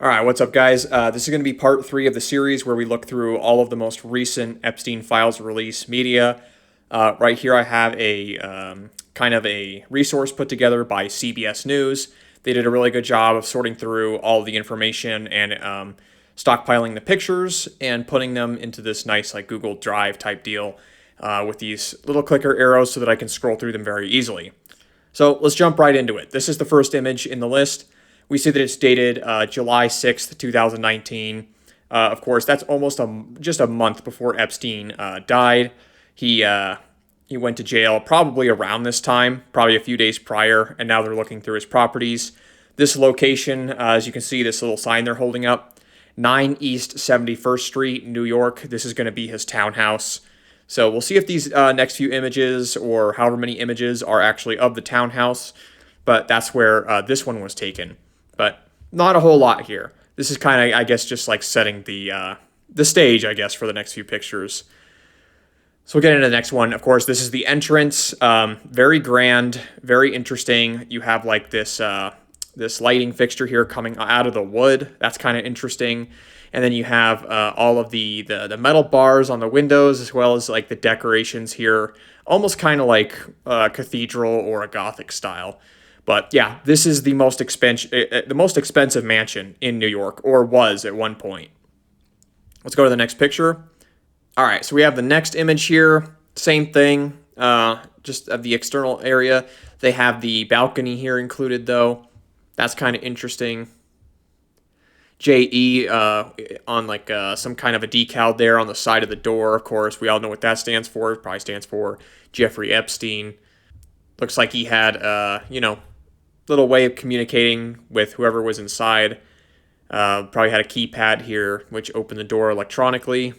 All right, what's up, guys? This is going to be part 3 of the series where we look through all of the most recent Epstein files release media. Right here, I have a kind of a resource put together by CBS News. They did a really good job of sorting through all of the information and stockpiling the pictures and putting them into this nice like Google Drive type deal with these little clicker arrows so that I can scroll through them very easily. So let's jump right into it. This is the first image in the list. We see that it's dated July 6th, 2019. Of course, that's almost just a month before Epstein died. He went to jail probably around this time, probably a few days prior, and now they're looking through his properties. This location, as you can see, this little sign they're holding up, 9 East 71st Street, New York. This is going to be his townhouse. So we'll see if these next few images or however many images are actually of the townhouse, but that's where this one was taken. But not a whole lot here. This is kind of, I guess, just like setting the stage, I guess, for the next few pictures. So we'll get into the next one. Of course, this is the entrance. Very grand, very interesting. You have like this this lighting fixture here coming out of the wood. That's kind of interesting. And then you have all of the metal bars on the windows, as well as like the decorations here, almost kind of like a cathedral or a Gothic style. But yeah, this is the most expensive mansion in New York, or was at one point. Let's go to the next picture. All right, so we have the next image here. Same thing, just of the external area. They have the balcony here included, though. That's kind of interesting. JE on like some kind of a decal there on the side of the door. Of course, we all know what that stands for. It probably stands for Jeffrey Epstein. Looks like he had, little way of communicating with whoever was inside. Probably had a keypad here, which opened the door electronically.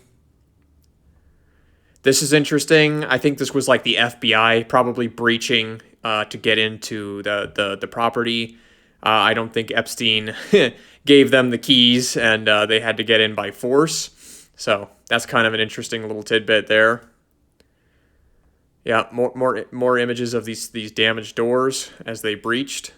This is interesting. I think this was like the FBI probably breaching to get into the property. I don't think Epstein gave them the keys and they had to get in by force. So that's kind of an interesting little tidbit there. Yeah, more images of these damaged doors as they breached.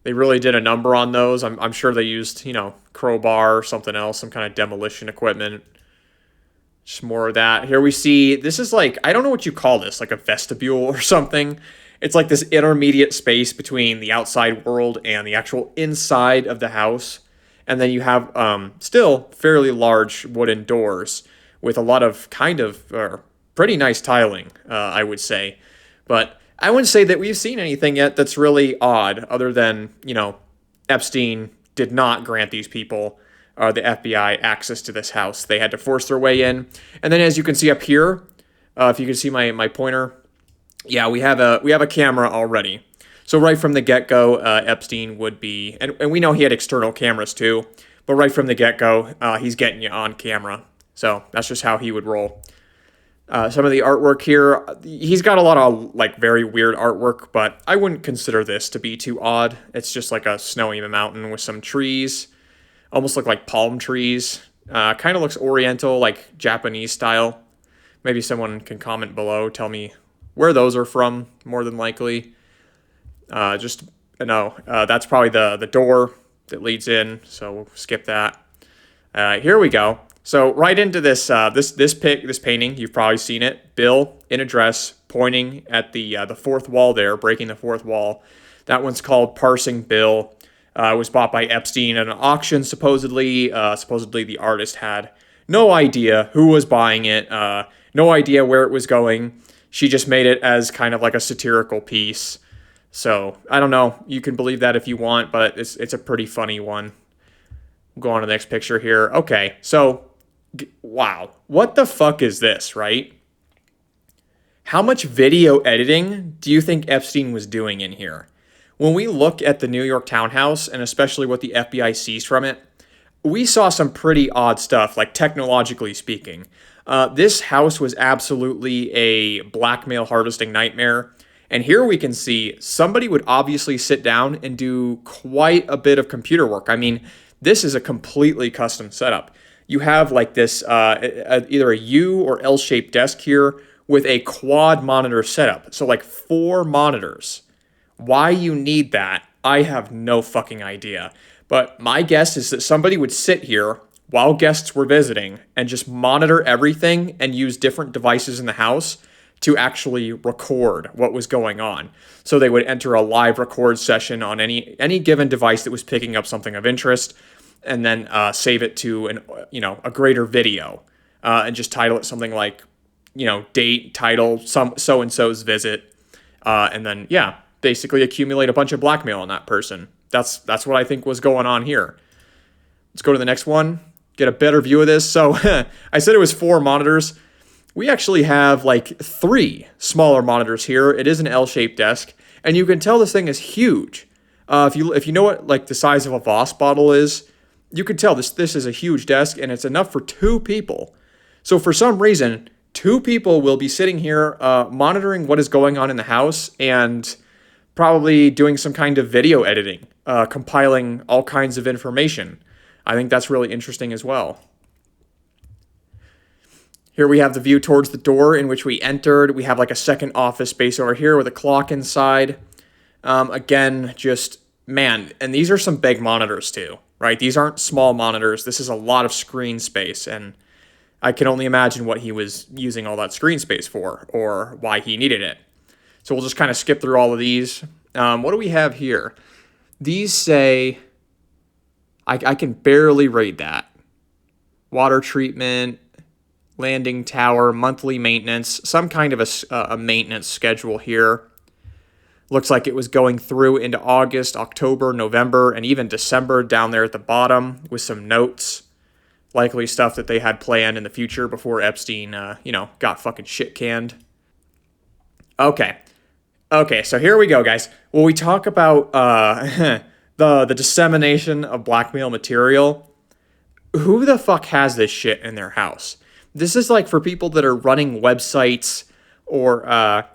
They really did a number on those. I'm sure they used, crowbar or something else, some kind of demolition equipment. Just more of that. Here we see, this is like, I don't know what you call this, like a vestibule or something. It's like this intermediate space between the outside world and the actual inside of the house. And then you have still fairly large wooden doors with a lot of pretty nice tiling, I would say. But I wouldn't say that we've seen anything yet that's really odd, other than, Epstein did not grant these people, the FBI, access to this house. They had to force their way in. And then as you can see up here, if you can see my pointer, yeah, we have a camera already. So right from the get-go, Epstein would be, and we know he had external cameras too, but right from the get-go, he's getting you on camera. So that's just how he would roll. Some of the artwork here, he's got a lot of like very weird artwork, but I wouldn't consider this to be too odd. It's just like a snowy mountain with some trees, almost look like palm trees. Kind of looks oriental, like Japanese style. Maybe someone can comment below, tell me where those are from, more than likely. That's probably the door that leads in, so we'll skip that. Here we go. So right into this this painting, you've probably seen it. Bill in a dress, pointing at the fourth wall there, breaking the fourth wall. That one's called Parsing Bill. It was bought by Epstein at an auction, supposedly. Supposedly the artist had no idea who was buying it, no idea where it was going. She just made it as kind of like a satirical piece. So I don't know. You can believe that if you want, but it's a pretty funny one. We'll go on to the next picture here. Okay, so wow, what the fuck is this, right? How much video editing do you think Epstein was doing in here? When we look at the New York Townhouse, and especially what the FBI seized from it, we saw some pretty odd stuff, like technologically speaking. This house was absolutely a blackmail harvesting nightmare. And here we can see somebody would obviously sit down and do quite a bit of computer work. I mean, this is a completely custom setup. You have like this either a U or L-shaped desk here with a quad monitor setup. So like 4 monitors. Why you need that, I have no fucking idea. But my guess is that somebody would sit here while guests were visiting and just monitor everything and use different devices in the house to actually record what was going on. So they would enter a live record session on any given device that was picking up something of interest, and then save it to a greater video, and just title it something like date, title, some so and so's visit, and then basically accumulate a bunch of blackmail on that person. That's what I think was going on here. Let's go to the next one, get a better view of this. So I said it was 4 monitors. We actually have like 3 smaller monitors here. It is an L-shaped desk, and you can tell this thing is huge. If you know what like the size of a Voss bottle is, you can tell this is a huge desk, and it's enough for 2 people. So for some reason, 2 people will be sitting here monitoring what is going on in the house and probably doing some kind of video editing, compiling all kinds of information. I think that's really interesting as well. Here we have the view towards the door in which we entered. We have like a second office space over here with a clock inside. Again, just, man, and these are some big monitors too, right? These aren't small monitors. This is a lot of screen space, and I can only imagine what he was using all that screen space for, or why he needed it. So we'll just kind of skip through all of these. What do we have here? These say, I can barely read that. Water treatment, landing tower, monthly maintenance, some kind of a maintenance schedule here. Looks like it was going through into August, October, November, and even December down there at the bottom with some notes. Likely stuff that they had planned in the future before Epstein, got fucking shit canned. Okay, so here we go, guys. Well, we talk about the dissemination of blackmail material. Who the fuck has this shit in their house? This is like for people that are running websites or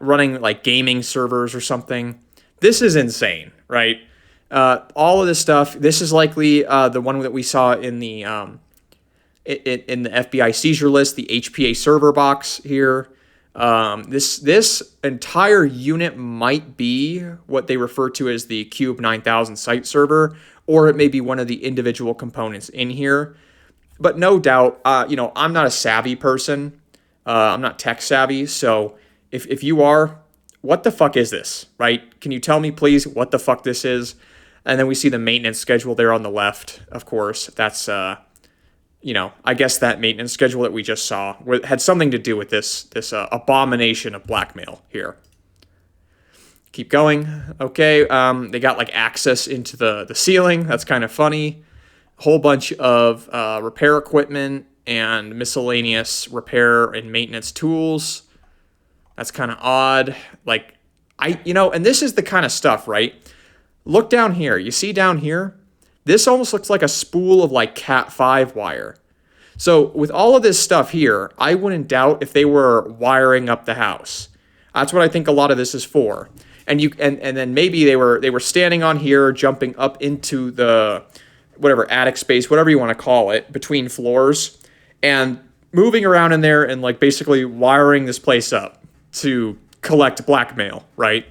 running like gaming servers or something. This is insane, right? All of this stuff. This is likely the one that we saw in the in the FBI seizure list, the HPA server box here. This entire unit might be what they refer to as the Cube 9000 site server, or it may be one of the individual components in here. But no doubt, I'm not a savvy person. I'm not tech savvy. So if you are, what the fuck is this, right? Can you tell me, please, what the fuck this is? And then we see the maintenance schedule there on the left, of course. That's, I guess that maintenance schedule that we just saw had something to do with this abomination of blackmail here. Keep going. Okay, they got like access into the ceiling. That's kind of funny. Whole bunch of repair equipment and miscellaneous repair and maintenance tools. That's kind of odd. Like, and this is the kind of stuff, right? Look down here. You see down here? This almost looks like a spool of like Cat5 wire. So with all of this stuff here, I wouldn't doubt if they were wiring up the house. That's what I think a lot of this is for. And then maybe they were standing on here, jumping up into the whatever attic space, whatever you want to call it, between floors, and moving around in there and like basically wiring this place up to collect blackmail, right?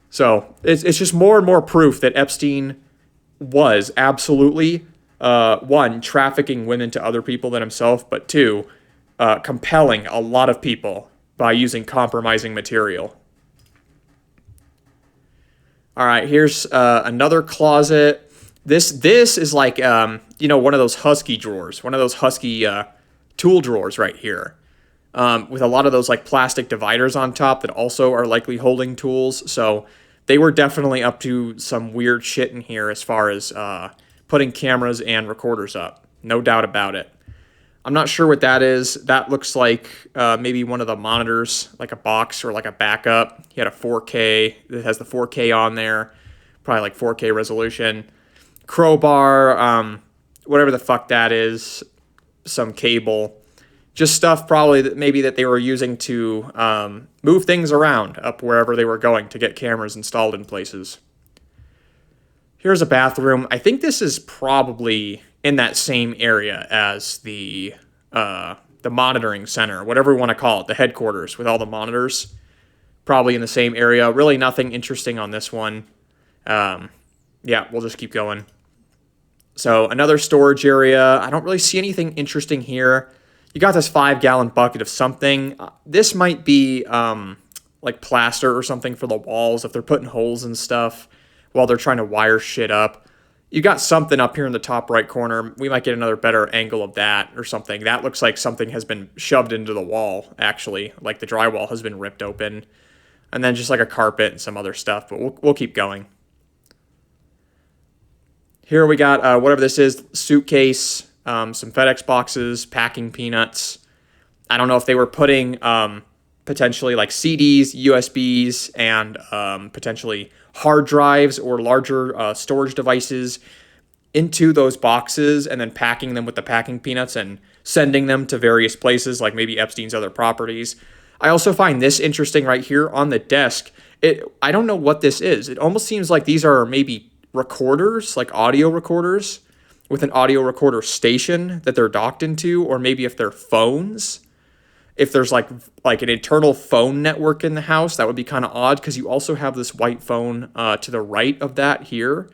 So it's just more and more proof that Epstein was absolutely, 1, trafficking women to other people than himself, but 2, compelling a lot of people by using compromising material. All right, here's another closet. This is like, one of those husky drawers, one of those husky tool drawers right here, with a lot of those like plastic dividers on top that also are likely holding tools. So they were definitely up to some weird shit in here as far as putting cameras and recorders up. No doubt about it. I'm not sure what that is. That looks like maybe one of the monitors, like a box or like a backup. He had a 4K that has the 4K on there, probably like 4K resolution. Crowbar, whatever the fuck that is, some cable. Just stuff probably that maybe that they were using to move things around up wherever they were going to get cameras installed in places. Here's a bathroom. I think this is probably in that same area as the monitoring center, whatever we want to call it, the headquarters with all the monitors. Probably in the same area. Really nothing interesting on this one. We'll just keep going. So another storage area. I don't really see anything interesting here. You got this 5-gallon bucket of something. This might be like plaster or something for the walls if they're putting holes and stuff while they're trying to wire shit up. You got something up here in the top right corner. We might get another better angle of that or something. That looks like something has been shoved into the wall, actually. Like the drywall has been ripped open. And then just like a carpet and some other stuff. But we'll keep going. Here we got whatever this is, suitcase, some FedEx boxes, packing peanuts. I don't know if they were putting potentially like CDs, USBs, and potentially hard drives or larger storage devices into those boxes and then packing them with the packing peanuts and sending them to various places like maybe Epstein's other properties. I also find this interesting right here on the desk. I don't know what this is. It almost seems like these are maybe recorders, like audio recorders with an audio recorder station that they're docked into, or maybe if they're phones. If there's like an internal phone network in the house, that would be kind of odd because you also have this white phone to the right of that here.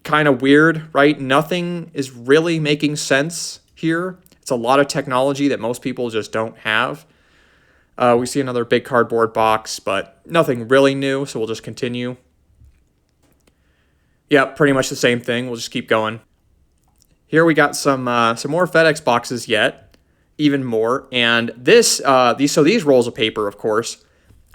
Kind of weird, right? Nothing is really making sense here. It's a lot of technology that most people just don't have. We see another big cardboard box, but nothing really new, so we'll just continue. Yep, pretty much the same thing. We'll just keep going. Here we got some more FedEx boxes yet, even more. And these rolls of paper, of course.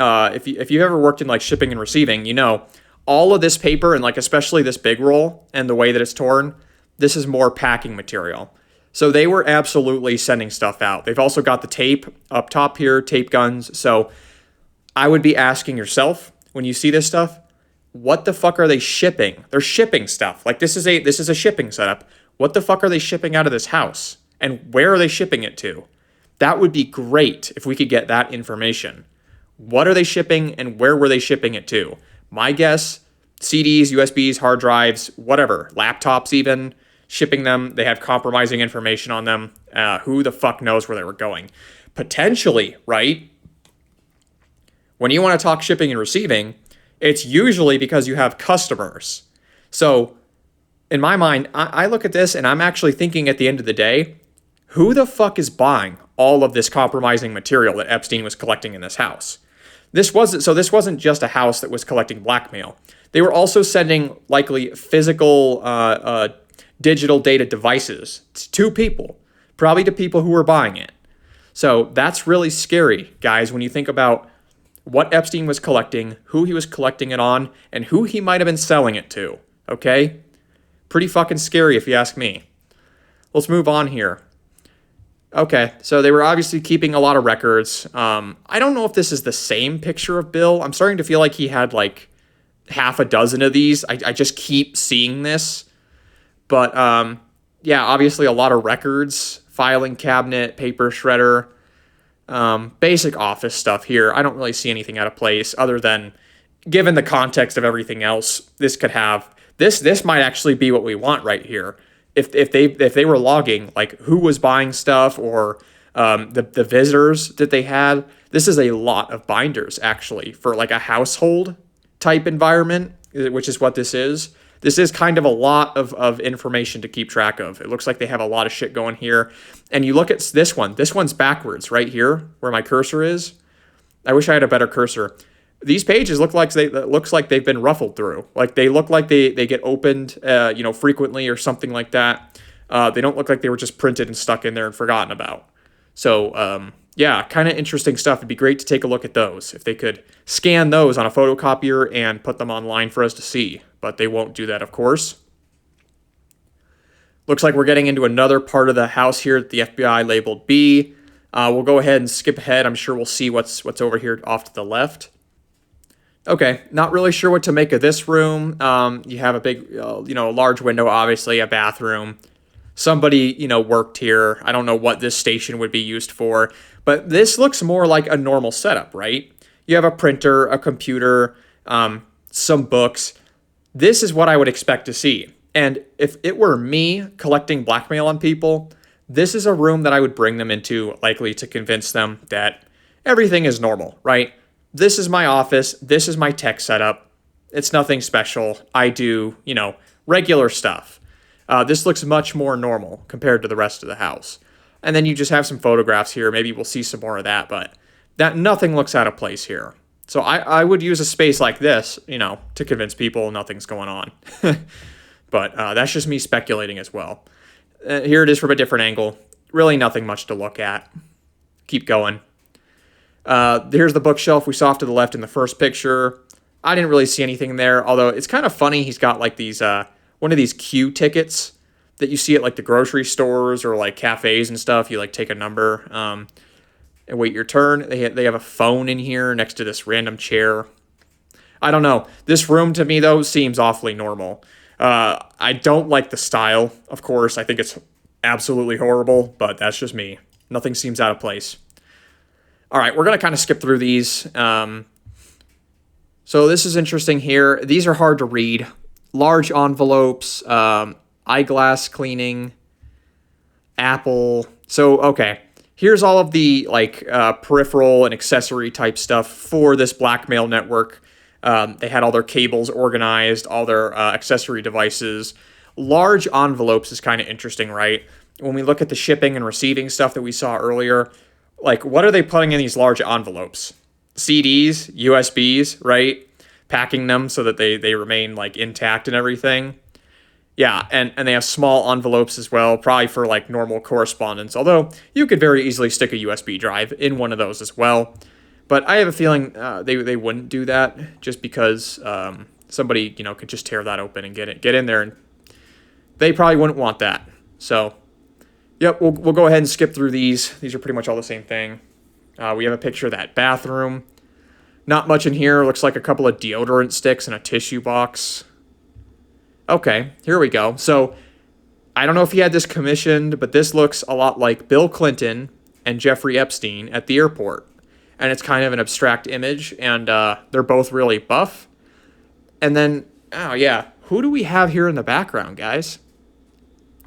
If you've ever worked in like shipping and receiving, you know all of this paper and like especially this big roll and the way that it's torn. This is more packing material. So they were absolutely sending stuff out. They've also got the tape up top here, tape guns. So I would be asking yourself when you see this stuff, what the fuck are they shipping? They're shipping stuff. Like this is a shipping setup. What the fuck are they shipping out of this house? And where are they shipping it to? That would be great if we could get that information. What are they shipping and where were they shipping it to? My guess, CDs, USBs, hard drives, whatever, laptops even, shipping them. They have compromising information on them. Who the fuck knows where they were going? Potentially, right? When you want to talk shipping and receiving, it's usually because you have customers. So in my mind, I look at this and I'm actually thinking at the end of the day, who the fuck is buying all of this compromising material that Epstein was collecting in this house? This wasn't just a house that was collecting blackmail. They were also sending likely physical digital data devices to people, probably to people who were buying it. So that's really scary, guys, when you think about what Epstein was collecting, who he was collecting it on, and who he might have been selling it to, okay? Pretty fucking scary if you ask me. Let's move on here. Okay, so they were obviously keeping a lot of records. I don't know if this is the same picture of Bill. I'm starting to feel like he had like half a dozen of these. I just keep seeing this. But yeah, obviously a lot of records, filing cabinet, paper shredder, basic office stuff here. I don't really see anything out of place other than, given the context of everything else, this could have, this might actually be what we want right here. If they were logging like who was buying stuff or the visitors that they had, this is a lot of binders actually for like a household type environment, which is what this is. This is kind of a lot of information to keep track of. It looks like they have a lot of shit going here. And you look at this one. This one's backwards right here where my cursor is. I wish I had a better cursor. These pages look like they've been ruffled through. Like they look like they get opened, frequently or something like that. They don't look like they were just printed and stuck in there and forgotten about. So yeah, kind of interesting stuff. It'd be great to take a look at those if they could scan those on a photocopier and put them online for us to see. But they won't do that, of course. Looks like we're getting into another part of the house here that the FBI labeled B. We'll go ahead and skip ahead. I'm sure we'll see what's over here off to the left. Okay, not really sure what to make of this room. You have a big, large window, obviously, a bathroom. Somebody, worked here. I don't know what this station would be used for, but this looks more like a normal setup, right? You have a printer, a computer, some books. This is what I would expect to see. And if it were me collecting blackmail on people, this is a room that I would bring them into, likely to convince them that everything is normal, right? This is my office. This is my tech setup. It's nothing special. I do, regular stuff. This looks much more normal compared to the rest of the house. And then you just have some photographs here. Maybe we'll see some more of that, but that nothing looks out of place here. So I would use a space like this, to convince people nothing's going on. But that's just me speculating as well. Here it is from a different angle. Really nothing much to look at. Keep going. Here's the bookshelf we saw off to the left in the first picture. I didn't really see anything there, although it's kind of funny. He's got like these, one of these queue tickets that you see at like the grocery stores or like cafes and stuff. You like take a number and wait your turn. They have a phone in here next to this random chair. I don't know. This room to me, though, seems awfully normal. I don't like the style, of course. I think it's absolutely horrible, but that's just me. Nothing seems out of place. All right, we're going to kind of skip through these. So this is interesting here. These are hard to read. Large envelopes, eyeglass cleaning, Apple. So, okay. Here's all of the peripheral and accessory type stuff for this blackmail network. They had all their cables organized, all their accessory devices. Large envelopes is kind of interesting, right? When we look at the shipping and receiving stuff that we saw earlier, like what are they putting in these large envelopes? CDs, USBs, right? Packing them so that they remain like intact and everything. Yeah, and they have small envelopes as well, probably for like normal correspondence, although you could very easily stick a USB drive in one of those as well. But I have a feeling they wouldn't do that just because somebody could just tear that open and get in there, and they probably wouldn't want that. So, yep, we'll go ahead and skip through these. These are pretty much all the same thing. We have a picture of that bathroom. Not much in here. Looks like a couple of deodorant sticks and a tissue box. Okay, here we go. So, I don't know if he had this commissioned, but this looks a lot like Bill Clinton and Jeffrey Epstein at the airport. And it's kind of an abstract image, and they're both really buff. And then, oh yeah, who do we have here in the background, guys?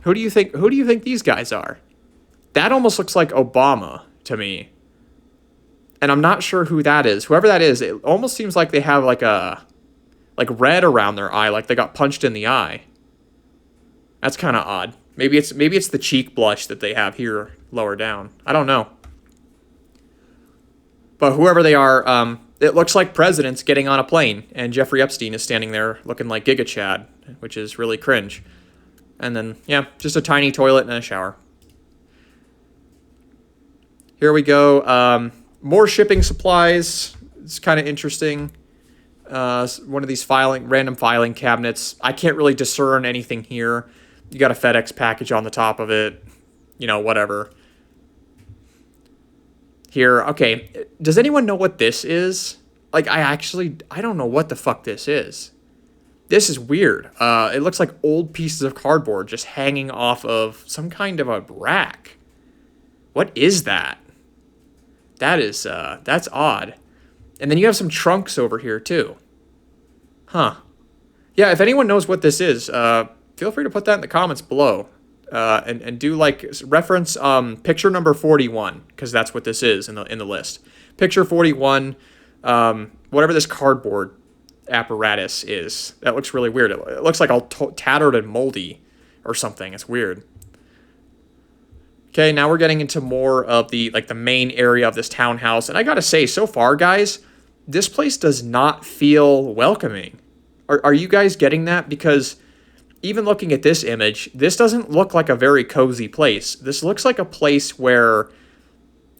Who do you think these guys are? That almost looks like Obama to me. And I'm not sure who that is. Whoever that is, it almost seems like they have like red around their eye, like they got punched in the eye. That's kind of odd. Maybe it's the cheek blush that they have here lower down. I don't know. But whoever they are, it looks like presidents getting on a plane, and Jeffrey Epstein is standing there looking like Giga Chad, which is really cringe. And then, yeah, just a tiny toilet and a shower. Here we go. More shipping supplies. It's kind of interesting. One of these random filing cabinets. I can't really discern anything here. You got a FedEx package on the top of it. Whatever. Here, okay. Does anyone know what this is? Like, I don't know what the fuck this is. This is weird. It looks like old pieces of cardboard just hanging off of some kind of a rack. What is that? That's odd. And then you have some trunks over here too. Huh. Yeah, if anyone knows what this is, feel free to put that in the comments below. And do reference picture number 41, because that's what this is in the list. Picture 41, whatever this cardboard apparatus is. That looks really weird. It looks like all tattered and moldy or something. It's weird. Okay, now we're getting into more of the main area of this townhouse. And I gotta say, so far, guys, this place does not feel welcoming. Are you guys getting that? Because even looking at this image, this doesn't look like a very cozy place. This looks like a place where,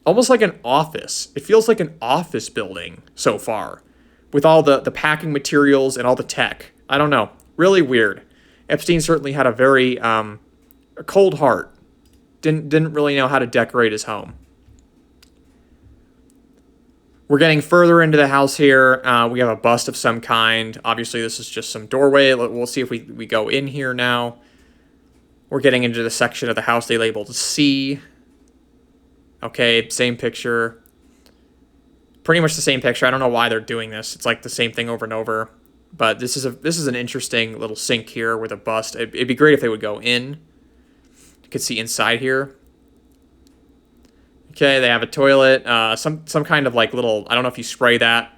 almost like an office. It feels like an office building so far, with all the packing materials and all the tech. I don't know. Really weird. Epstein certainly had a very a cold heart. Didn't really know how to decorate his home. We're getting further into the house here. We have a bust of some kind. Obviously, this is just some doorway. We'll see if we go in here now. We're getting into the section of the house they labeled C. Okay, same picture. Pretty much the same picture. I don't know why they're doing this. It's like the same thing over and over. But this is an interesting little sink here with a bust. It'd be great if they would go in. You could see inside here. Okay, they have a toilet, some kind of little, I don't know if you spray that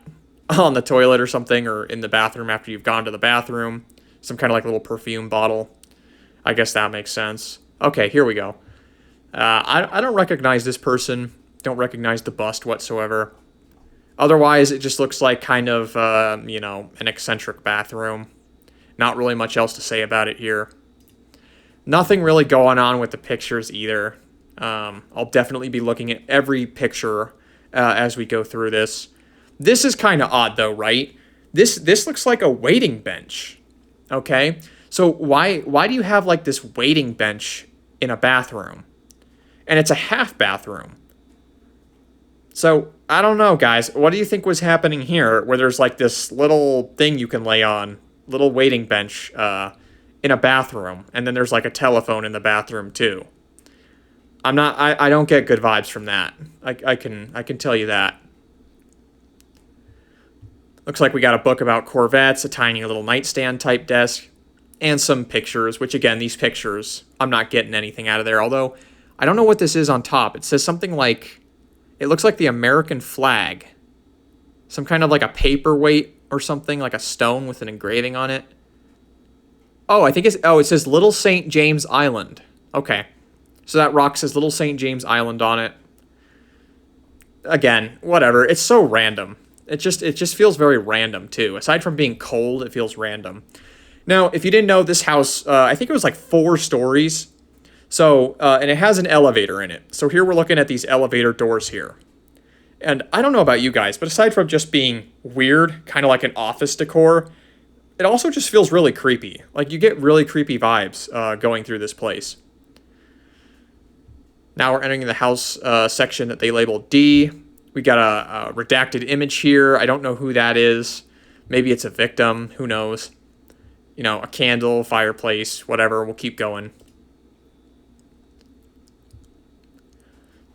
on the toilet or something, or in the bathroom after you've gone to the bathroom. Some kind of little perfume bottle. I guess that makes sense. Okay, here we go. I don't recognize this person. Don't recognize the bust whatsoever. Otherwise, it just looks like kind of, an eccentric bathroom. Not really much else to say about it here. Nothing really going on with the pictures either. I'll definitely be looking at every picture as we go through this. This is kind of odd though, right? This looks like a waiting bench. Okay? So why do you have like this waiting bench in a bathroom? And it's a half bathroom. So, I don't know, guys. What do you think was happening here where there's like this little thing you can lay on, little waiting bench in a bathroom, and then there's like a telephone in the bathroom too? I don't get good vibes from that. I can tell you that. Looks like we got a book about Corvettes, a tiny little nightstand type desk, and some pictures, which again, these pictures, I'm not getting anything out of there. Although, I don't know what this is on top. It says something like, it looks like the American flag. Some kind of like a paperweight or something, like a stone with an engraving on it. Oh, it says Little St. James Island. Okay. So that rock says Little St. James Island on it. Again, whatever. It's so random. It just feels very random too. Aside from being cold, it feels random. Now, if you didn't know, this house, I think it was like 4 stories. So, and it has an elevator in it. So here we're looking at these elevator doors here. And I don't know about you guys, but aside from just being weird, kind of like an office decor, it also just feels really creepy. Like you get really creepy vibes going through this place. Now we're entering the house section that they labeled D. We got a redacted image here. I don't know who that is. Maybe it's a victim. Who knows? You know, a candle, fireplace, whatever. We'll keep going.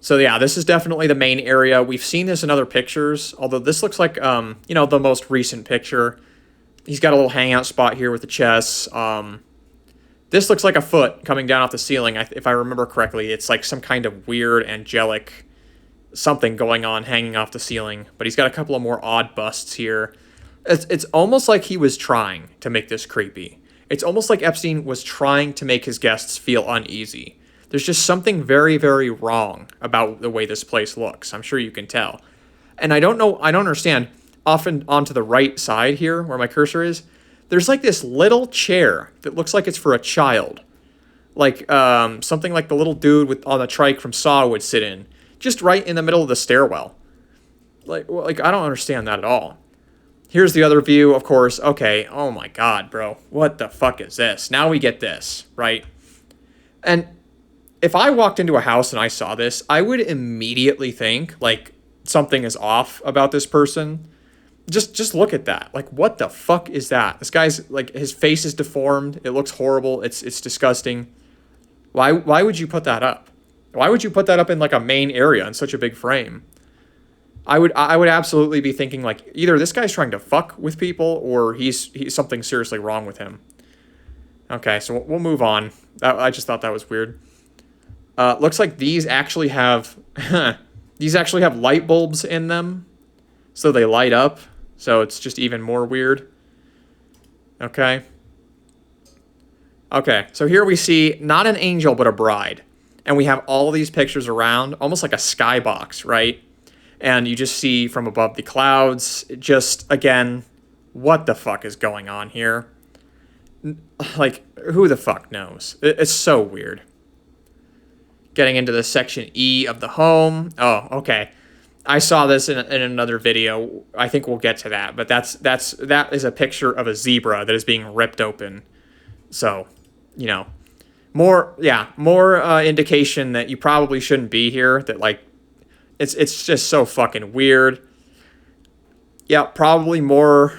So yeah, this is definitely the main area. We've seen this in other pictures, although this looks like, the most recent picture. He's got a little hangout spot here with the chess. This looks like a foot coming down off the ceiling, if I remember correctly. It's like some kind of weird, angelic something going on hanging off the ceiling. But he's got a couple of more odd busts here. It's almost like he was trying to make this creepy. It's almost like Epstein was trying to make his guests feel uneasy. There's just something very, very wrong about the way this place looks. I'm sure you can tell. And I don't understand. Often onto the right side here, where my cursor is, there's like this little chair that looks like it's for a child. Like something like the little dude on the trike from Saw would sit in. Just right in the middle of the stairwell. Like I don't understand that at all. Here's the other view, of course. Okay, oh my god, bro. What the fuck is this? Now we get this, right? And if I walked into a house and I saw this, I would immediately think, like, something is off about this person. Just look at that. Like, what the fuck is that? This guy's, like, his face is deformed. It looks horrible. It's disgusting. Why would you put that up? Why would you put that up in, like, a main area in such a big frame? I would absolutely be thinking, like, either this guy's trying to fuck with people or he's something seriously wrong with him. Okay, so we'll move on. I just thought that was weird. Looks like these actually have light bulbs in them, so they light up. So it's just even more weird. Okay. Okay, so here we see not an angel but a bride, and we have all these pictures around, almost like a skybox, right? And you just see from above the clouds. Just again, what the fuck is going on here? Like, who the fuck knows? It's so weird. Getting into the section E of the home. Oh, okay. I saw this in another video. I think we'll get to that. But that is a picture of a zebra that is being ripped open. So, more indication that you probably shouldn't be here. That like, it's just so fucking weird. Yeah, probably more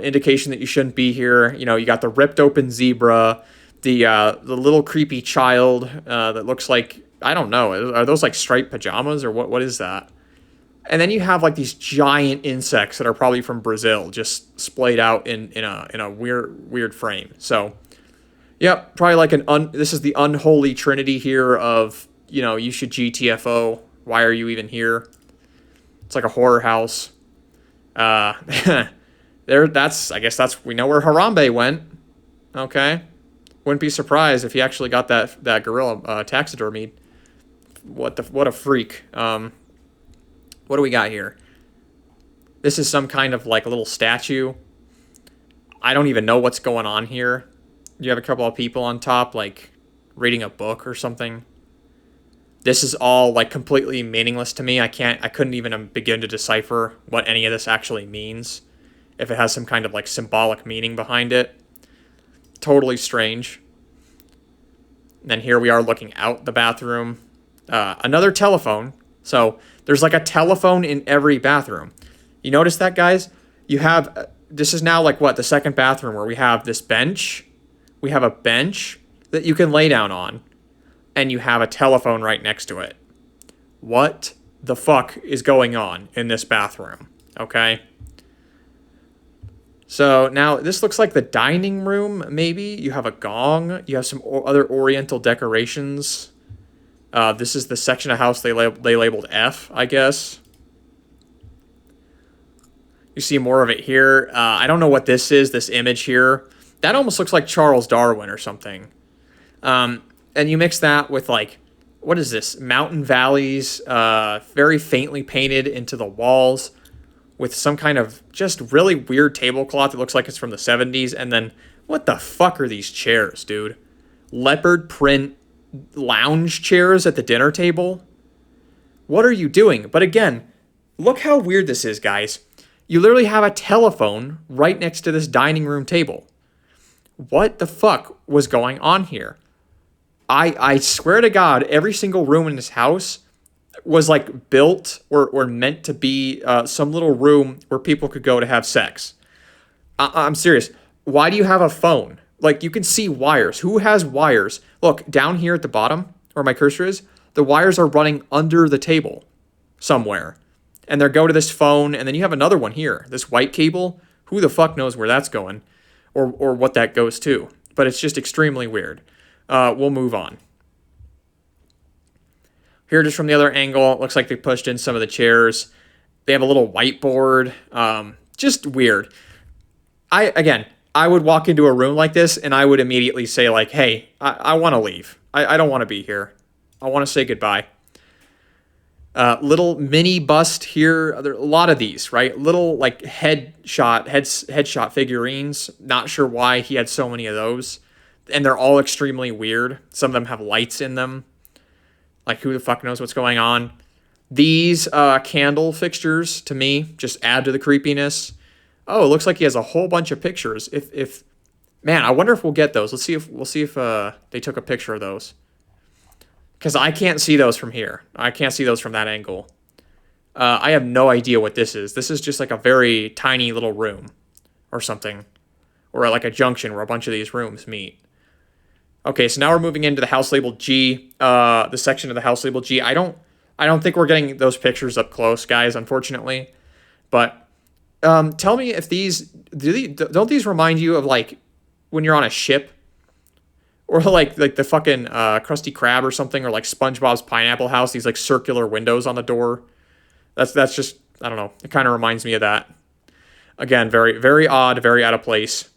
indication that you shouldn't be here. You got the ripped open zebra. The little creepy child that looks like, I don't know, are those like striped pajamas or what is that? And then you have like these giant insects that are probably from Brazil just splayed out in a weird frame. So, yep, probably like this is the unholy trinity here of, you should GTFO. Why are you even here? It's like a horror house. I guess we know where Harambe went. Okay. Wouldn't be surprised if he actually got that gorilla taxidermied. What a freak. What do we got here? This is some kind of like a little statue. I don't even know what's going on here. You have a couple of people on top like reading a book or something. This is all like completely meaningless to me. I couldn't even begin to decipher what any of this actually means. If it has some kind of like symbolic meaning behind it. Totally strange. And then here we are looking out the bathroom. Another telephone. So there's like a telephone in every bathroom. You notice that, guys? You have, this is now like what, the second bathroom where we have this bench. We have a bench that you can lay down on. And you have a telephone right next to it. What the fuck is going on in this bathroom? Okay. So now this looks like the dining room, maybe. You have a gong. You have some other oriental decorations. This is the section of house they labeled F, I guess. You see more of it here. I don't know what this is, this image here. That almost looks like Charles Darwin or something. And you mix that with like, what is this? Mountain valleys, very faintly painted into the walls with some kind of just really weird tablecloth that looks like it's from the 70s. And then what the fuck are these chairs, dude? Leopard print lounge chairs at the dinner table? What are you doing? But again, look how weird this is, guys. You literally have a telephone right next to this dining room table. What the fuck was going on here? I swear to God, every single room in this house was like built or meant to be some little room where people could go to have sex. I'm serious. Why do you have a phone? Like, you can see wires. Who has wires? Look, down here at the bottom, where my cursor is, the wires are running under the table somewhere. And they go to this phone, and then you have another one here. This white cable, who the fuck knows where that's going or what that goes to. But it's just extremely weird. We'll move on. Here, just from the other angle, it looks like they pushed in some of the chairs. They have a little whiteboard. Just weird. I would walk into a room like this, and I would immediately say, like, hey, I want to leave. I don't want to be here. I want to say goodbye. Little mini bust here. There are a lot of these, right? Little, like, headshot figurines. Not sure why he had so many of those. And they're all extremely weird. Some of them have lights in them. Like, who the fuck knows what's going on? These candle fixtures, to me, just add to the creepiness. Oh, it looks like he has a whole bunch of pictures. Man, I wonder if we'll get those. We'll see if they took a picture of those. Because I can't see those from here. I can't see those from that angle. I have no idea what this is. This is just like a very tiny little room or something. Or like a junction where a bunch of these rooms meet. Okay, so now we're moving into the house labeled G, the section of the house labeled G. I don't think we're getting those pictures up close, guys, unfortunately. But tell me if don't these remind you of like when you're on a ship, or like the fucking Krusty Krab or something, or like SpongeBob's Pineapple House? These like circular windows on the door. That's just, I don't know. It kind of reminds me of that. Again, very very odd, very out of place.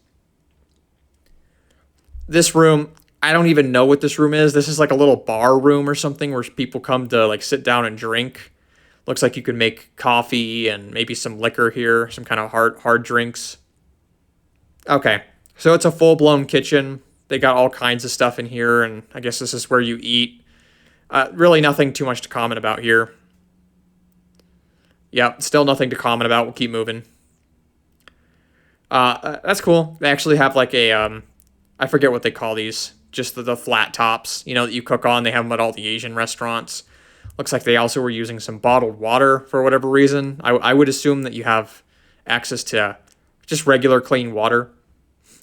This room, I don't even know what this room is. This is like a little bar room or something where people come to like sit down and drink. Looks like you could make coffee and maybe some liquor here, some kind of hard drinks. Okay, so it's a full-blown kitchen. They got all kinds of stuff in here, and I guess this is where you eat. Really nothing too much to comment about here. Yeah, still nothing to comment about. We'll keep moving. That's cool. They actually have like a, I forget what they call these. Just the flat tops, you know, that you cook on. They have them at all the Asian restaurants. Looks like they also were using some bottled water for whatever reason. I would assume that you have access to just regular clean water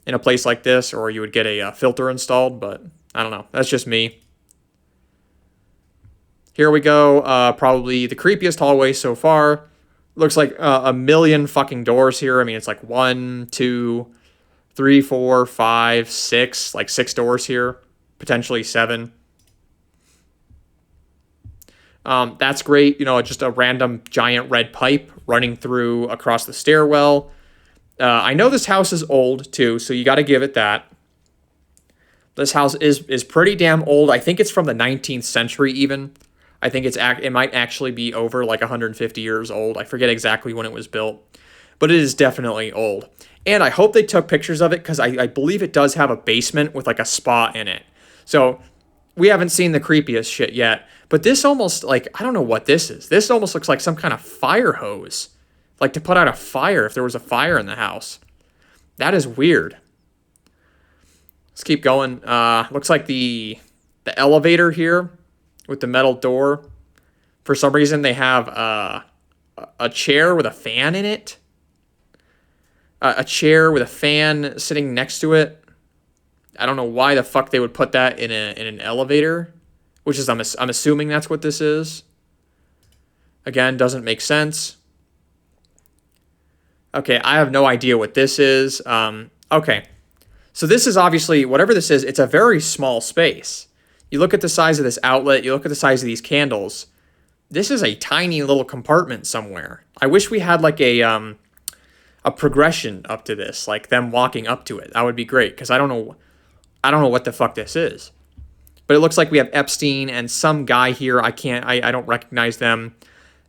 in a place like this, or you would get a filter installed, but I don't know. That's just me. Here we go. Probably the creepiest hallway so far. Looks like a million fucking doors here. I mean, it's like 1, 2, 3, 4, 5, 6, like 6 doors here, potentially 7. That's great. You know, just a random giant red pipe running through across the stairwell. I know this house is old too, so you got to give it that. This house is pretty damn old. I think it's from the 19th century even. I think it might actually be over like 150 years old. I forget exactly when it was built, but it is definitely old. And I hope they took pictures of it because I believe it does have a basement with like a spa in it. So we haven't seen the creepiest shit yet, but this almost like, I don't know what this is. This almost looks like some kind of fire hose, like to put out a fire if there was a fire in the house. That is weird. Let's keep going. Looks like the elevator here with the metal door. For some reason, they have a chair with a fan in it. A chair with a fan sitting next to it. I don't know why the fuck they would put that in an elevator, which is I'm assuming that's what this is. Again, doesn't make sense. Okay, I have no idea what this is. Okay, so this is obviously, whatever this is, it's a very small space. You look at the size of this outlet, you look at the size of these candles. This is a tiny little compartment somewhere. I wish we had like a progression up to this, like them walking up to it. That would be great, because I don't know what the fuck this is. But it looks like we have Epstein and some guy here. I don't recognize them.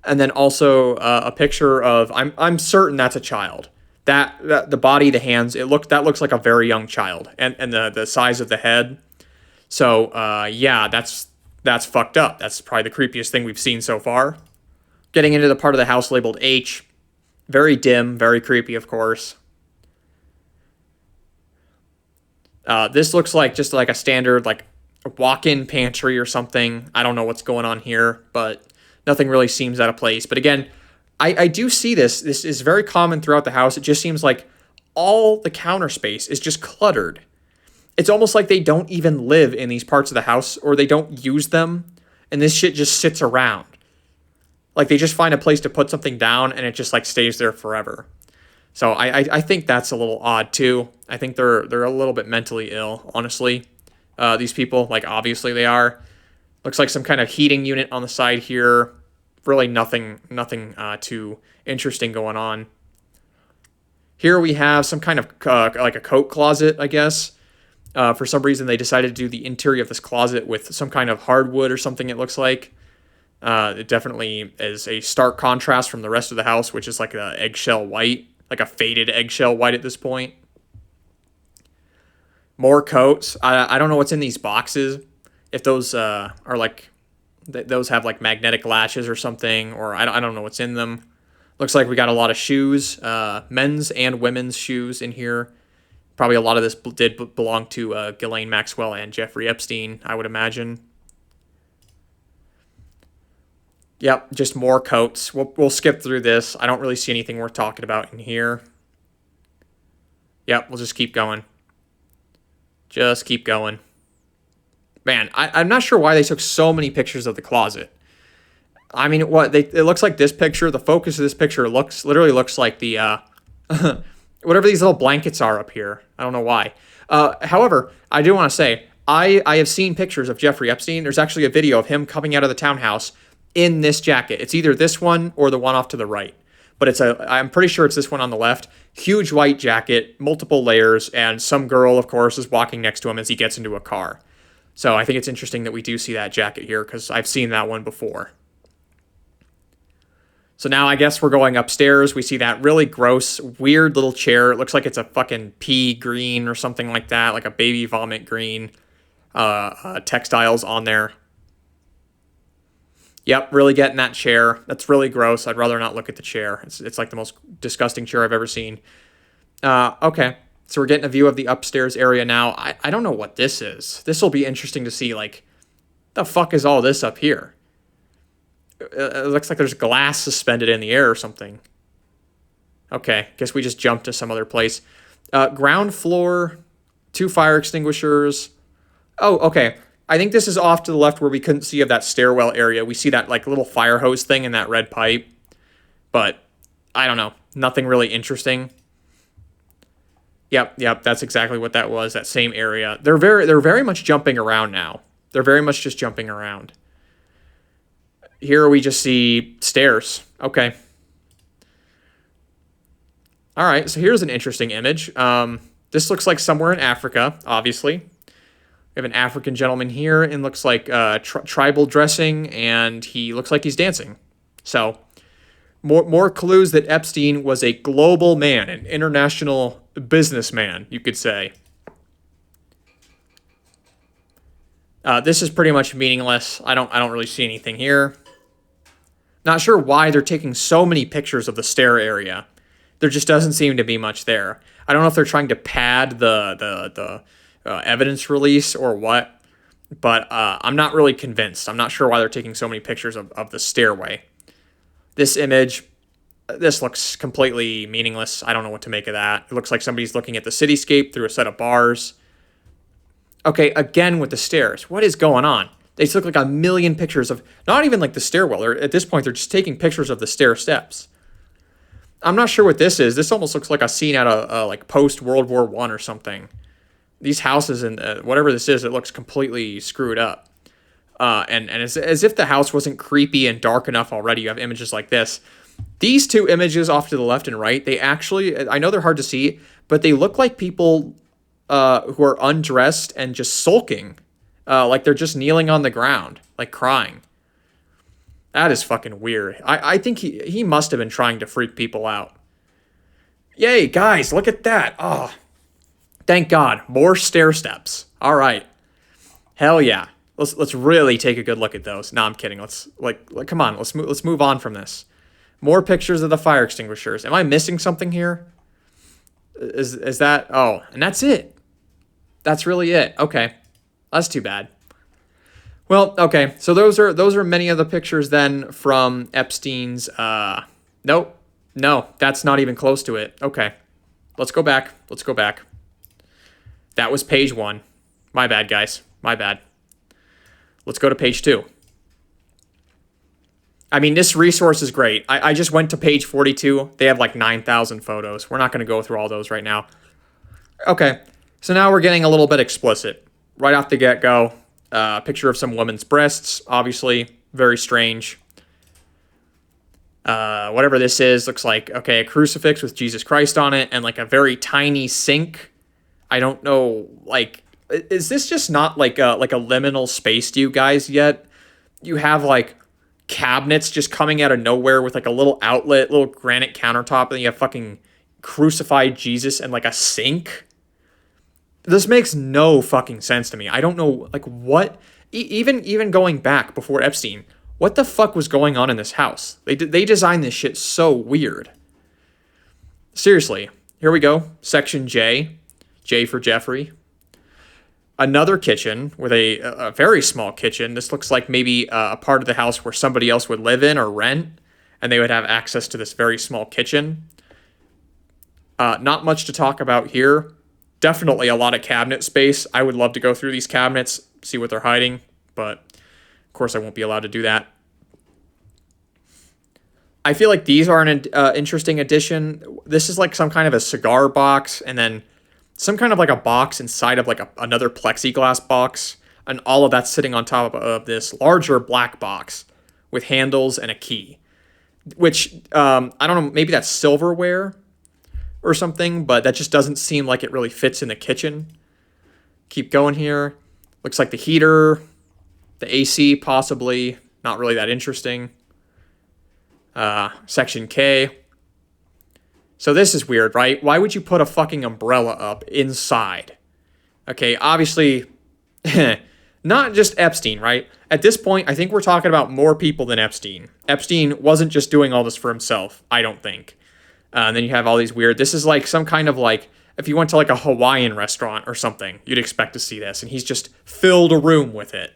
And then also a picture of, I'm certain that's a child. That the body, the hands, that looks like a very young child, and the size of the head. So yeah, that's fucked up. That's probably the creepiest thing we've seen so far. Getting into the part of the house labeled H. Very dim, very creepy, of course. This looks like just like a standard like walk-in pantry or something. I don't know what's going on here, but nothing really seems out of place. But again, I do see this. This is very common throughout the house. It just seems like all the counter space is just cluttered. It's almost like they don't even live in these parts of the house, or they don't use them, and this shit just sits around. Like they just find a place to put something down and it just like stays there forever. So I think that's a little odd too. I think they're a little bit mentally ill, honestly. These people, like obviously they are. Looks like some kind of heating unit on the side here. Really nothing too interesting going on. Here we have some kind of like a coat closet, I guess. For some reason they decided to do the interior of this closet with some kind of hardwood or something, it looks like. It definitely is a stark contrast from the rest of the house, which is like a eggshell white, like a faded eggshell white at this point. More coats. I don't know what's in these boxes. If those are like, those have like magnetic latches or something, or I don't know what's in them. Looks like we got a lot of shoes, men's and women's shoes in here. Probably a lot of this did belong to Ghislaine Maxwell and Jeffrey Epstein, I would imagine. Yep, just more coats. We'll skip through this. I don't really see anything worth talking about in here. Yep, we'll just keep going. Just keep going. Man, I'm not sure why they took so many pictures of the closet. I mean, it looks like this picture, the focus of this picture literally looks like the, whatever these little blankets are up here. I don't know why. However, I do want to say, I have seen pictures of Jeffrey Epstein. There's actually a video of him coming out of the townhouse in this jacket. It's either this one or the one off to the right. But I'm pretty sure it's this one on the left. Huge white jacket, multiple layers, and some girl, of course, is walking next to him as he gets into a car. So I think it's interesting that we do see that jacket here, because I've seen that one before. So now I guess we're going upstairs. We see that really gross, weird little chair. It looks like it's a fucking pea green or something like that, like a baby vomit green. Textiles on there. Yep, really getting that chair. That's really gross. I'd rather not look at the chair. It's like the most disgusting chair I've ever seen. Okay, so we're getting a view of the upstairs area now. I don't know what this is. This will be interesting to see, like, the fuck is all this up here? It looks like there's glass suspended in the air or something. Okay, guess we just jumped to some other place. Ground floor, 2 fire extinguishers. Oh, okay. I think this is off to the left where we couldn't see of that stairwell area. We see that like little fire hose thing in that red pipe. But I don't know. Nothing really interesting. Yep, that's exactly what that was, that same area. They're very much jumping around now. They're very much just jumping around. Here we just see stairs. Okay. All right, so here's an interesting image. This looks like somewhere in Africa, obviously. have an African gentleman here and looks like tribal dressing, and he looks like he's dancing. So more clues that Epstein was a global man, an international businessman, you could say. This is pretty much meaningless. I don't really see anything here. Not sure why they're taking so many pictures of the stair area. There just doesn't seem to be much there. I don't know if they're trying to pad the evidence release or what, but I'm not really convinced. I'm not sure why they're taking so many pictures of the stairway. This image, this looks completely meaningless. I don't know what to make of that. It looks like somebody's looking at the cityscape through a set of bars. Okay, again with the stairs. What is going on? They took like a million pictures of, not even like the stairwell. At this point, they're just taking pictures of the stair steps. I'm not sure what this is. This almost looks like a scene out of like post World War I or something. These houses and whatever this is, it looks completely screwed up. And as if the house wasn't creepy and dark enough already, you have images like this. These two images off to the left and right, they actually, I know they're hard to see, but they look like people who are undressed and just sulking. Like they're just kneeling on the ground, like crying. That is fucking weird. I think he must have been trying to freak people out. Yay, guys, look at that. Oh, thank God. More stair steps. All right. Hell yeah. Let's really take a good look at those. No, I'm kidding. Let's come on. Let's move on from this. More pictures of the fire extinguishers. Am I missing something here? Is that? Oh, and that's it. That's really it. Okay. That's too bad. Well, okay. So those are many of the pictures then from Epstein's nope. No, that's not even close to it. Okay. Let's go back. That was page 1. My bad, guys. My bad. Let's go to page 2. I mean, this resource is great. I just went to page 42. They have like 9,000 photos. We're not going to go through all those right now. Okay. So now we're getting a little bit explicit. Right off the get-go, picture of some woman's breasts, obviously, very strange. Whatever this is, looks like, okay, a crucifix with Jesus Christ on it, and like a very tiny sink. I don't know, like, is this just not like a liminal space to you guys yet? You have like cabinets just coming out of nowhere with like a little outlet, little granite countertop, and then you have fucking crucified Jesus and like a sink. This makes no fucking sense to me. I don't know, like, what, even going back before Epstein, what the fuck was going on in this house? They designed this shit so weird. Seriously, here we go. Section J. J for Jeffrey. Another kitchen with a very small kitchen. This looks like maybe a part of the house where somebody else would live in or rent, and they would have access to this very small kitchen. Not much to talk about here. Definitely a lot of cabinet space. I would love to go through these cabinets, see what they're hiding, but of course I won't be allowed to do that. I feel like these are an interesting addition. This is like some kind of a cigar box, and then some kind of like a box inside of like another plexiglass box, and all of that's sitting on top of this larger black box with handles and a key, which I don't know, maybe that's silverware or something, but that just doesn't seem like it really fits in the kitchen. Keep going here. Looks like the heater, the AC possibly, not really that interesting. Section K. So this is weird, right? Why would you put a fucking umbrella up inside? Okay, obviously, not just Epstein, right? At this point, I think we're talking about more people than Epstein. Epstein wasn't just doing all this for himself, I don't think. And then you have all these weird, this is like some kind of like, if you went to like a Hawaiian restaurant or something, you'd expect to see this. And he's just filled a room with it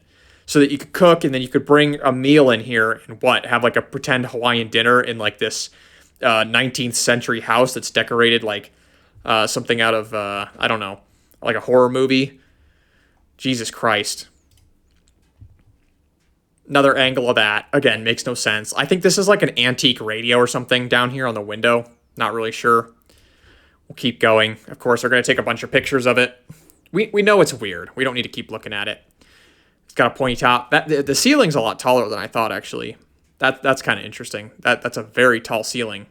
so that you could cook, and then you could bring a meal in here and have like a pretend Hawaiian dinner in like this 19th century house that's decorated like something out of, I don't know, like a horror movie. Jesus Christ. Another angle of that, again, makes no sense. I think this is like an antique radio or something down here on the window. Not really sure. We'll keep going. Of course, we're going to take a bunch of pictures of it. We know it's weird. We don't need to keep looking at it. It's got a pointy top. The ceiling's a lot taller than I thought, actually. That's kind of interesting. That's a very tall ceiling.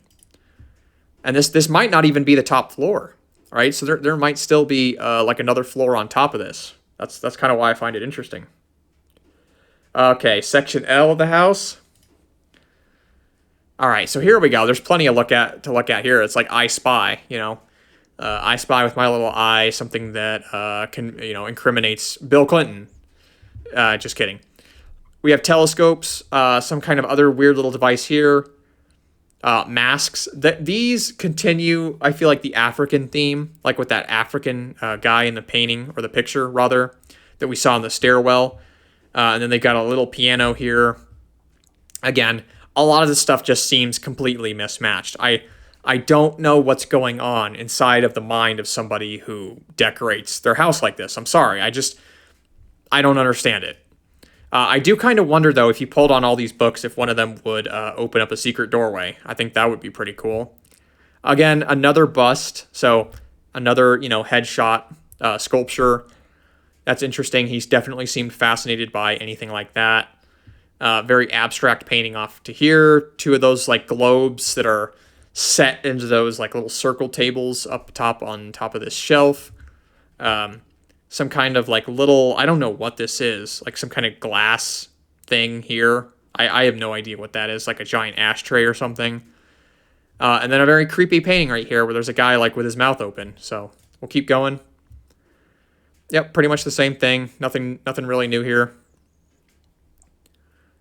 And this might not even be the top floor, right? So there might still be like another floor on top of this. That's kind of why I find it interesting. Okay, section L of the house. All right, so here we go. There's plenty to look at here. It's like I Spy, I spy with my little eye something that can incriminates Bill Clinton. Just kidding. We have telescopes, some kind of other weird little device here. Masks. These continue, I feel like, the African theme, like with that African guy in the painting, or the picture, rather, that we saw in the stairwell. And then they got a little piano here. Again, a lot of this stuff just seems completely mismatched. I don't know what's going on inside of the mind of somebody who decorates their house like this. I'm sorry. I don't understand it. I do kind of wonder, though, if you pulled on all these books, if one of them would open up a secret doorway. I think that would be pretty cool. Again, another bust. So another, headshot sculpture. That's interesting. He's definitely seemed fascinated by anything like that. Very abstract painting off to here. Two of those like globes that are set into those like little circle tables up top on top of this shelf. Some kind of like little, I don't know what this is, like some kind of glass thing here. I have no idea what that is, like a giant ashtray or something. And then a very creepy painting right here where there's a guy like with his mouth open. So we'll keep going. Yep, pretty much the same thing. Nothing really new here.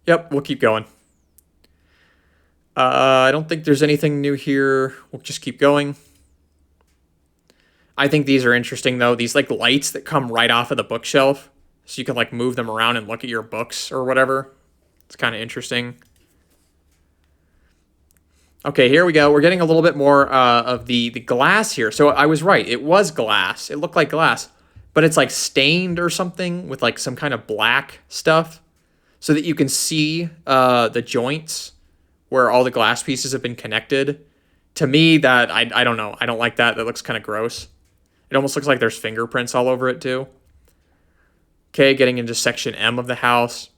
Yep, we'll keep going. I don't think there's anything new here. We'll just keep going. I think these are interesting, though. These like lights that come right off of the bookshelf. So you can like move them around and look at your books or whatever. It's kind of interesting. Okay, here we go. We're getting a little bit more of the glass here. So I was right. It was glass. It looked like glass. But it's like stained or something with like some kind of black stuff. So that you can see the joints where all the glass pieces have been connected. To me, that, I don't know. I don't like that. That looks kind of gross. It almost looks like there's fingerprints all over it, too. Okay, getting into section M of the house.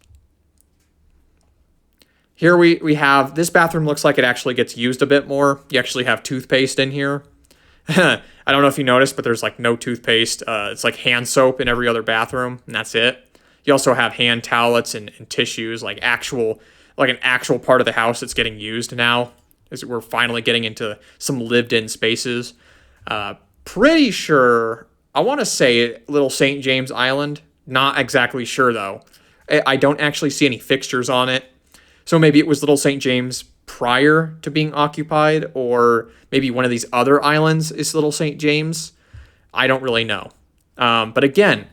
Here we have, this bathroom looks like it actually gets used a bit more. You actually have toothpaste in here. I don't know if you noticed, but there's like no toothpaste. It's like hand soap in every other bathroom, and that's it. You also have hand towelettes and tissues, like an actual part of the house that's getting used now. As we're finally getting into some lived-in spaces. Pretty sure, I want to say Little St. James Island. Not exactly sure, though. I don't actually see any fixtures on it. So maybe it was Little St. James prior to being occupied, or maybe one of these other islands is Little St. James. I don't really know. But again,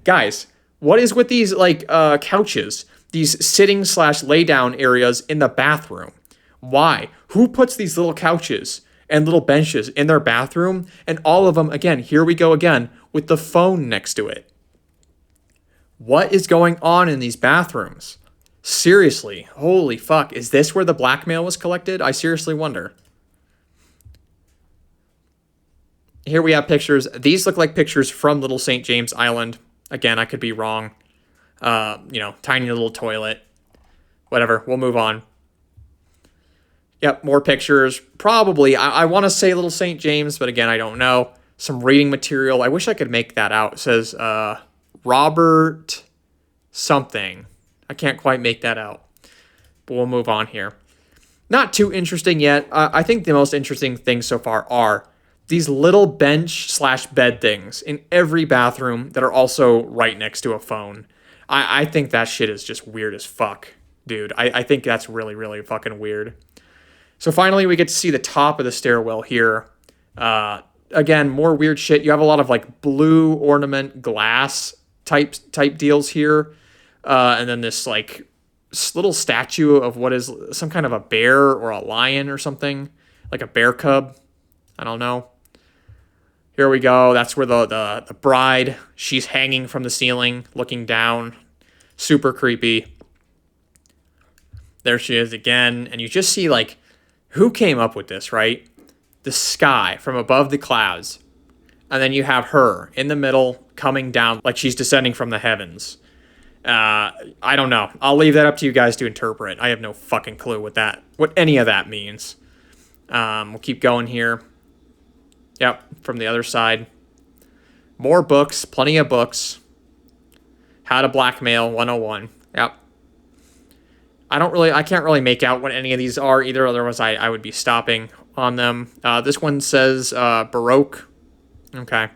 guys, what is with these like couches? These sitting/lay down areas in the bathroom? Why? Who puts these little couches and little benches in their bathroom? And all of them, again, here we go again, with the phone next to it. What is going on in these bathrooms? Seriously, holy fuck. Is this where the blackmail was collected? I seriously wonder. Here we have pictures. These look like pictures from Little St. James Island. Again, I could be wrong. Tiny little toilet. Whatever, we'll move on. Yep, more pictures. Probably, I want to say Little St. James, but again, I don't know. Some reading material. I wish I could make that out. It says Robert something. I can't quite make that out. But we'll move on here. Not too interesting yet. I think the most interesting things so far are these little bench/bed things in every bathroom that are also right next to a phone. I think that shit is just weird as fuck, dude. I think that's really, really fucking weird. So finally, we get to see the top of the stairwell here. Again, more weird shit. You have a lot of like blue ornament glass type deals here. And then this like little statue of what is some kind of a bear or a lion or something. Like a bear cub. I don't know. Here we go. That's where the bride, she's hanging from the ceiling, looking down. Super creepy. There she is again. And you just see like, who came up with this, right? The sky from above the clouds. And then you have her in the middle coming down like she's descending from the heavens. I don't know. I'll leave that up to you guys to interpret. I have no fucking clue what any of that means. We'll keep going here. Yep, from the other side. More books, plenty of books. How to Blackmail 101. Yep. I can't really make out what any of these are either, otherwise I would be stopping on them. This one says Baroque. Okay.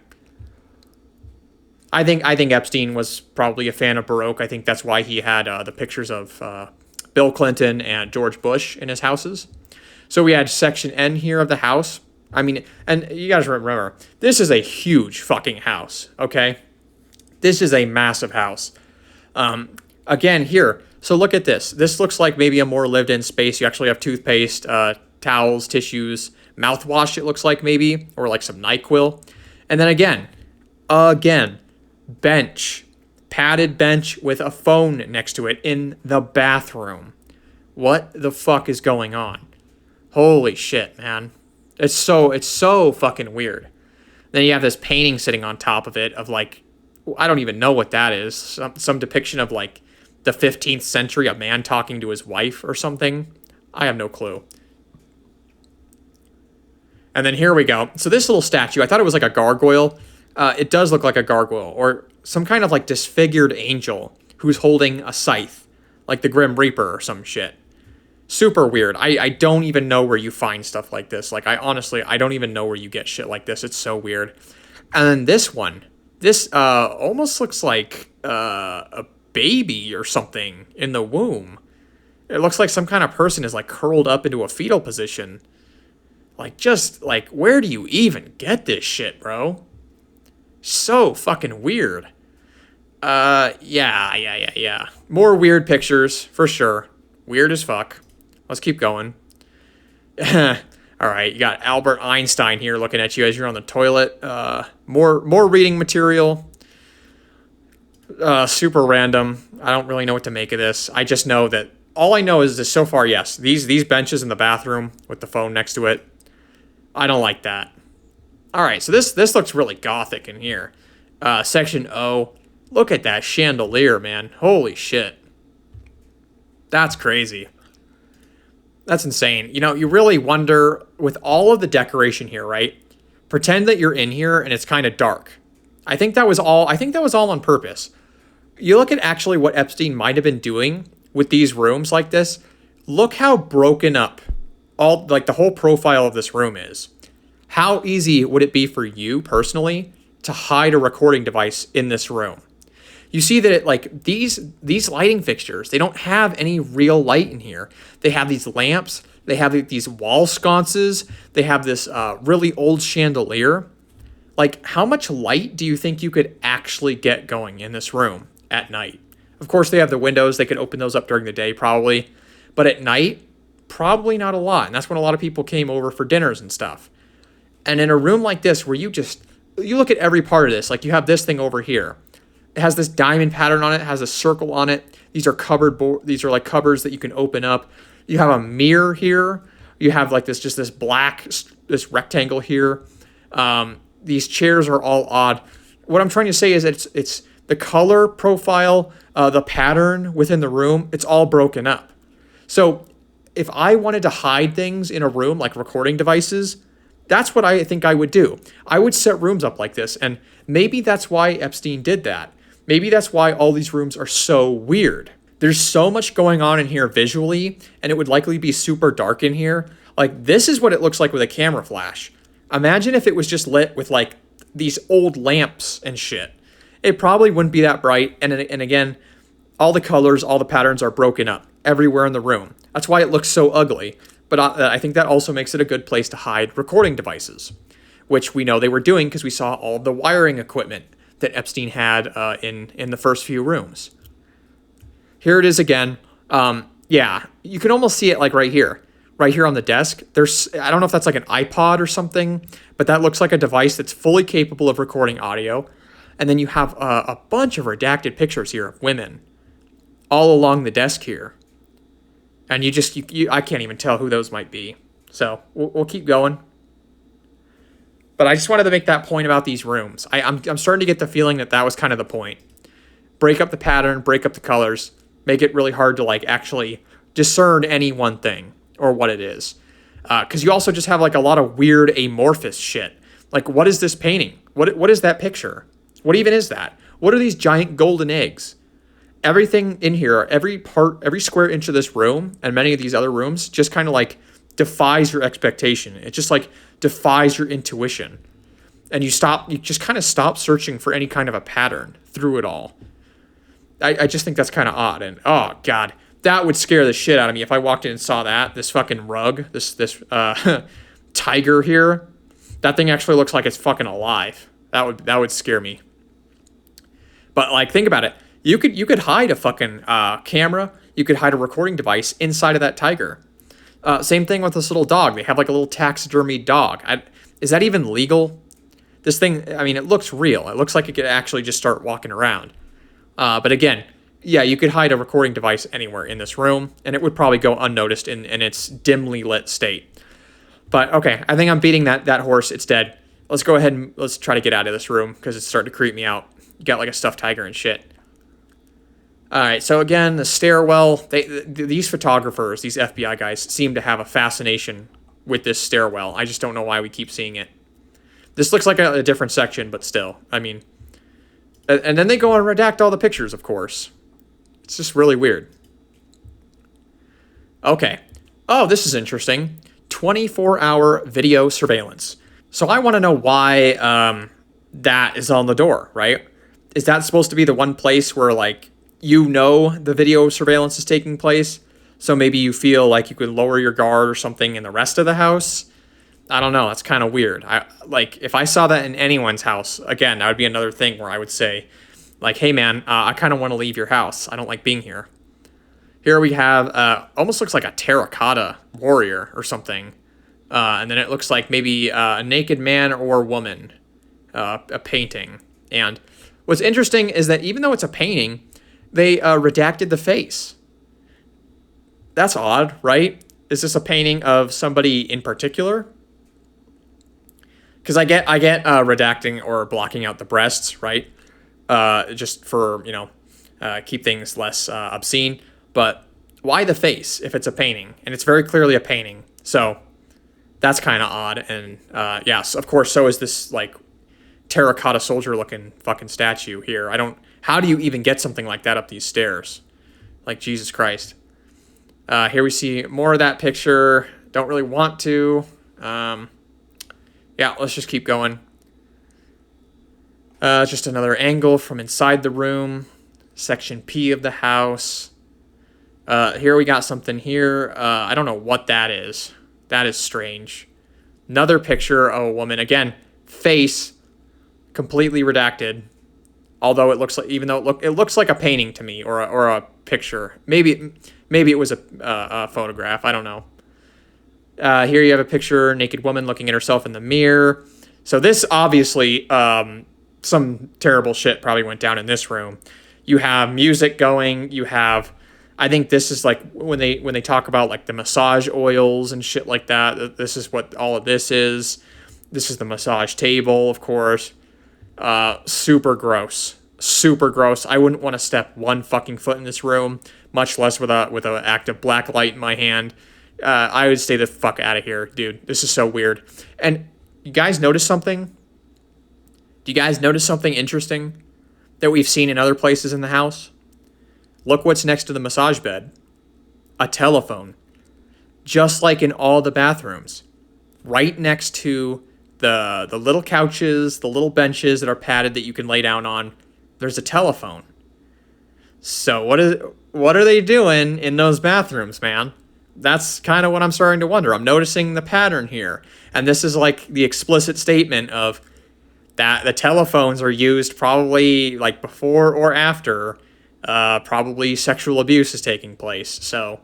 I think Epstein was probably a fan of Baroque. I think that's why he had the pictures of Bill Clinton and George Bush in his houses. So we had section N here of the house. I mean, and you guys remember, this is a huge fucking house, okay? This is a massive house. Again, here, so look at this. This looks like maybe a more lived-in space. You actually have toothpaste, towels, tissues, mouthwash, it looks like maybe, or like some NyQuil. And then again, bench, padded bench with a phone next to it in the bathroom. What the fuck is going on? Holy shit, man. It's so fucking weird. Then you have this painting sitting on top of it of like, I don't even know what that is. Some depiction of like the 15th century, a man talking to his wife or something. I have no clue. And then here we go. So this little statue, I thought it was like a gargoyle. It does look like a gargoyle or some kind of like disfigured angel who's holding a scythe, like the Grim Reaper or some shit. Super weird. I don't even know where you find stuff like this. Like, I don't even know where you get shit like this. It's so weird. And then this one, this almost looks like a baby or something in the womb. It looks like some kind of person is like curled up into a fetal position. Like, just like, where do you even get this shit, bro? So fucking weird. Yeah. More weird pictures, for sure. Weird as fuck. Let's keep going. All right, you got Albert Einstein here looking at you as you're on the toilet. More reading material. Super random. I don't really know what to make of this. I just know that all I know is that so far, yes, these benches in the bathroom with the phone next to it. I don't like that. All right, so this looks really gothic in here. Section O. Look at that chandelier, man. Holy shit. That's crazy. That's insane. You know, you really wonder, with all of the decoration here, right? Pretend that you're in here and it's kind of dark. I think that was all on purpose. You look at actually what Epstein might have been doing with these rooms like this. Look how broken up the whole profile of this room is. How easy would it be for you personally to hide a recording device in this room? You see that these lighting fixtures, they don't have any real light in here. They have these lamps, they have these wall sconces, they have this really old chandelier. Like, how much light do you think you could actually get going in this room at night? Of course, they have the windows, they could open those up during the day probably, but at night, probably not a lot. And that's when a lot of people came over for dinners and stuff. And in a room like this where you look at every part of this, like you have this thing over here. It has this diamond pattern on it, has a circle on it. These are these are like cupboards that you can open up. You have a mirror here. You have like this rectangle here. These chairs are all odd. What I'm trying to say is it's the color profile, the pattern within the room, it's all broken up. So if I wanted to hide things in a room like recording devices, that's what I think I would do. I would set rooms up like this, and maybe that's why Epstein did that. Maybe that's why all these rooms are so weird. There's so much going on in here visually, and it would likely be super dark in here. Like, this is what it looks like with a camera flash. Imagine if it was just lit with, like, these old lamps and shit. It probably wouldn't be that bright, and again, all the colors, all the patterns are broken up everywhere in the room. That's why it looks so ugly. But I think that also makes it a good place to hide recording devices, which we know they were doing because we saw all the wiring equipment that Epstein had in the first few rooms. Here it is again. Yeah, you can almost see it like right here on the desk. I don't know if that's like an iPod or something, but that looks like a device that's fully capable of recording audio. And then you have a bunch of redacted pictures here of women all along the desk here. And I can't even tell who those might be. So we'll keep going. But I just wanted to make that point about these rooms. I'm starting to get the feeling that was kind of the point. Break up the pattern, break up the colors, make it really hard to like actually discern any one thing or what it is. Because you also just have like a lot of weird amorphous shit. Like, what is this painting? What is that picture? What even is that? What are these giant golden eggs? Everything in here, every square inch of this room and many of these other rooms just kind of like defies your expectation. It just like defies your intuition. And you just kind of stop searching for any kind of a pattern through it all. I just think that's kind of odd. And oh God, that would scare the shit out of me if I walked in and saw this fucking rug, this tiger here. That thing actually looks like it's fucking alive. That would scare me. But like, think about it. You could hide a fucking camera. You could hide a recording device inside of that tiger. Same thing with this little dog. They have like a little taxidermy dog. Is that even legal? This thing, I mean, it looks real. It looks like it could actually just start walking around. But again, yeah, you could hide a recording device anywhere in this room, and it would probably go unnoticed in its dimly lit state. But okay, I think I'm beating that horse. It's dead. Let's go ahead and let's try to get out of this room because it's starting to creep me out. You got like a stuffed tiger and shit. All right, so again, the stairwell. These photographers, these FBI guys, seem to have a fascination with this stairwell. I just don't know why we keep seeing it. This looks like a different section, but still, I mean. And then they go and redact all the pictures, of course. It's just really weird. Okay. Oh, this is interesting. 24-hour video surveillance. So I want to know why that is on the door, right? Is that supposed to be the one place where, like, you know the video surveillance is taking place? So maybe you feel like you could lower your guard or something in the rest of the house? I don't know. That's kind of weird. If I saw that in anyone's house, again, that would be another thing where I would say, like, hey, man, I kind of want to leave your house. I don't like being here. Here we have almost looks like a terracotta warrior or something. And then it looks like maybe a naked man or woman, a painting. And what's interesting is that even though it's a painting, they redacted the face. That's odd, right? Is this a painting of somebody in particular? Because I get redacting or blocking out the breasts, right? Just for, keep things less obscene. But why the face if it's a painting? And it's very clearly a painting. So that's kind of odd. And yes, of course, so is this like terracotta soldier looking fucking statue here. How do you even get something like that up these stairs? Like, Jesus Christ. Here we see more of that picture. Don't really want to. Yeah, let's just keep going. Just another angle from inside the room. Section P of the house. Here we got something here. I don't know what that is. That is strange. Another picture of a woman. Again, face completely redacted. Although it looks like, even though it looks like a painting to me or a picture. Maybe it was a photograph. I don't know. Here you have a picture, naked woman looking at herself in the mirror. So this obviously, some terrible shit probably went down in this room. You have music going. You have, I think this is like when they talk about like the massage oils and shit like that. This is what all of this is. This is the massage table, of course. Super gross. Super gross. I wouldn't want to step one fucking foot in this room, much less with an active black light in my hand. I would stay the fuck out of here, dude. This is so weird. And you guys notice something? Do you guys notice something interesting that we've seen in other places in the house? Look what's next to the massage bed. A telephone. Just like in all the bathrooms. Right next to the little couches, the little benches that are padded that you can lay down on, there's a telephone. So what are they doing in those bathrooms, man? That's kind of what I'm starting to wonder. I'm noticing the pattern here. And this is like the explicit statement of that the telephones are used probably like before or after probably sexual abuse is taking place. So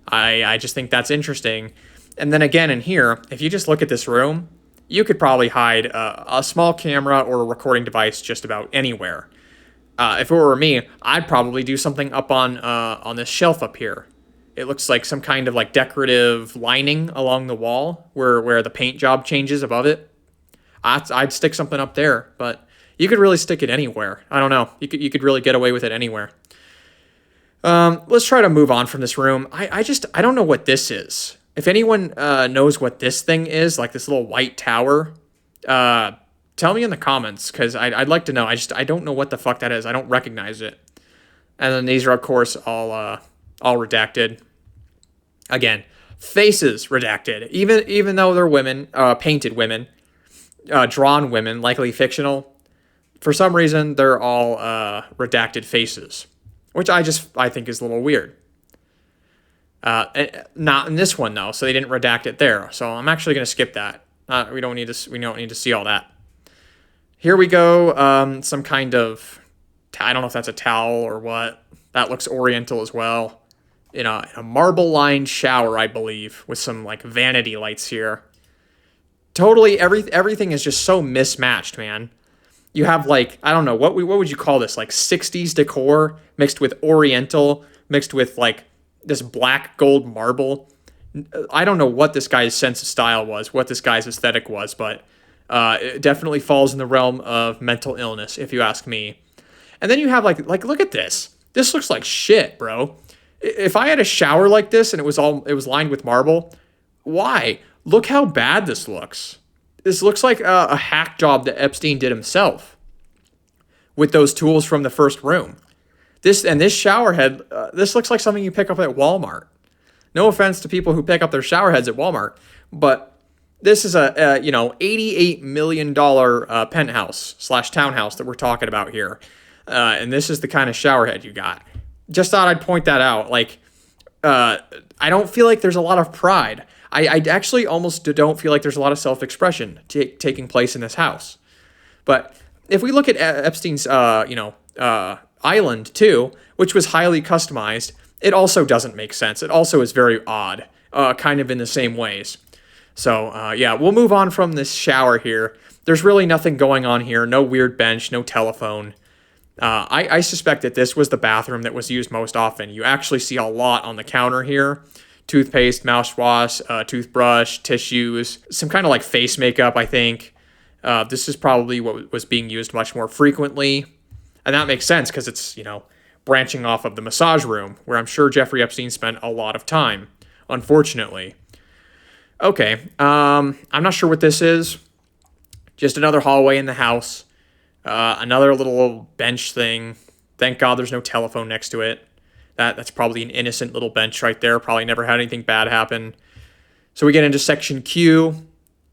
I just think that's interesting. And then again in here, if you just look at this room, you could probably hide a small camera or a recording device just about anywhere. If it were me, I'd probably do something up on this shelf up here. It looks like some kind of like decorative lining along the wall where the paint job changes above it. I'd stick something up there, but you could really stick it anywhere. I don't know. You could really get away with it anywhere. Let's try to move on from this room. I don't know what this is. If anyone knows what this thing is, like this little white tower, Tell me in the comments, because I'd like to know. I don't know what the fuck that is. I don't recognize it. And then these are, of course, all redacted. Again, faces redacted. Even though they're women, painted women, drawn women, likely fictional, for some reason they're all redacted faces, which I think is a little weird. Not in this one though, so they didn't redact it there. So I'm actually going to skip that. We don't need to see all that. Here we go. Some kind of, I don't know if that's a towel or what. That looks oriental as well. In a marble-lined shower, I believe, with some like vanity lights here. Totally, everything is just so mismatched, man. You have like, I don't know, what would you call this? Like 60s decor mixed with oriental, mixed with like this black gold marble. I don't know what this guy's sense of style was, what this guy's aesthetic was, but it definitely falls in the realm of mental illness, if you ask me. And then you have like look at this. This looks like shit, bro. If I had a shower like this and it was lined with marble, why? Look how bad this looks. This looks like a hack job that Epstein did himself with those tools from the first room. This shower head, this looks like something you pick up at Walmart. No offense to people who pick up their shower heads at Walmart, but this is a $88 million penthouse / townhouse that we're talking about here. And this is the kind of shower head you got. Just thought I'd point that out. Like, I don't feel like there's a lot of pride. I actually almost don't feel like there's a lot of self-expression taking place in this house. But if we look at Epstein's, island too, which was highly customized, it also doesn't make sense. It also is very odd, kind of in the same ways. So, yeah, we'll move on from this shower here. There's really nothing going on here. No weird bench, no telephone. I suspect that this was the bathroom that was used most often. You actually see a lot on the counter here. Toothpaste, mouthwash, toothbrush, tissues, some kind of like face makeup, I think. This is probably what was being used much more frequently. And that makes sense because it's, branching off of the massage room, where I'm sure Jeffrey Epstein spent a lot of time, unfortunately. Okay, I'm not sure what this is. Just another hallway in the house. Another little bench thing. Thank God there's no telephone next to it. That's probably an innocent little bench right there. Probably never had anything bad happen. So we get into section Q.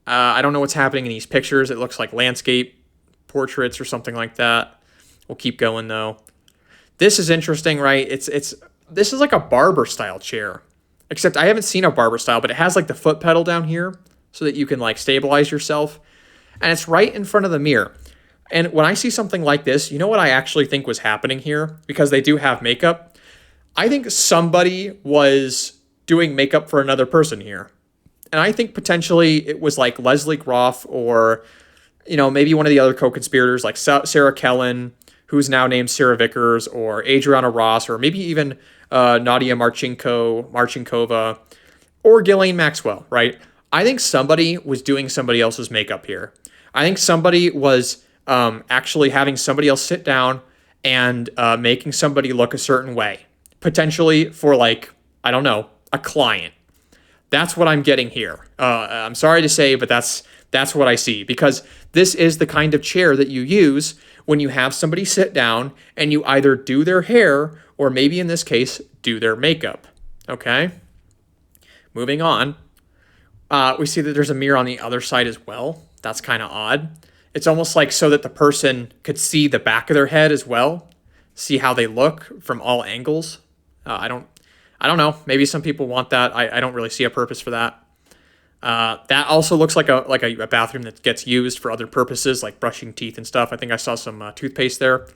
I don't know what's happening in these pictures. It looks like landscape portraits or something like that. We'll keep going though. This is interesting, right? This is like a barber style chair. Except I haven't seen a barber style, but it has like the foot pedal down here so that you can like stabilize yourself. And it's right in front of the mirror. And when I see something like this, you know what I actually think was happening here? Because they do have makeup. I think somebody was doing makeup for another person here. And I think potentially it was like Leslie Groff or, maybe one of the other co-conspirators like Sarah Kellen, who's now named Sarah Vickers, or Adriana Ross, or maybe even Nadia Marchinkova, or Ghislaine Maxwell, right? I think somebody was doing somebody else's makeup here. I think somebody was actually having somebody else sit down and making somebody look a certain way. Potentially for like, I don't know, a client. That's what I'm getting here. I'm sorry to say, but that's what I see. Because this is the kind of chair that you use when you have somebody sit down and you either do their hair or maybe in this case, do their makeup. Okay? Moving on. We see that there's a mirror on the other side as well. That's kind of odd. It's almost like so that the person could see the back of their head as well. See how they look from all angles. I don't know. Maybe some people want that. I don't really see a purpose for that. That also looks like a bathroom that gets used for other purposes, like brushing teeth and stuff. I think I saw some toothpaste there.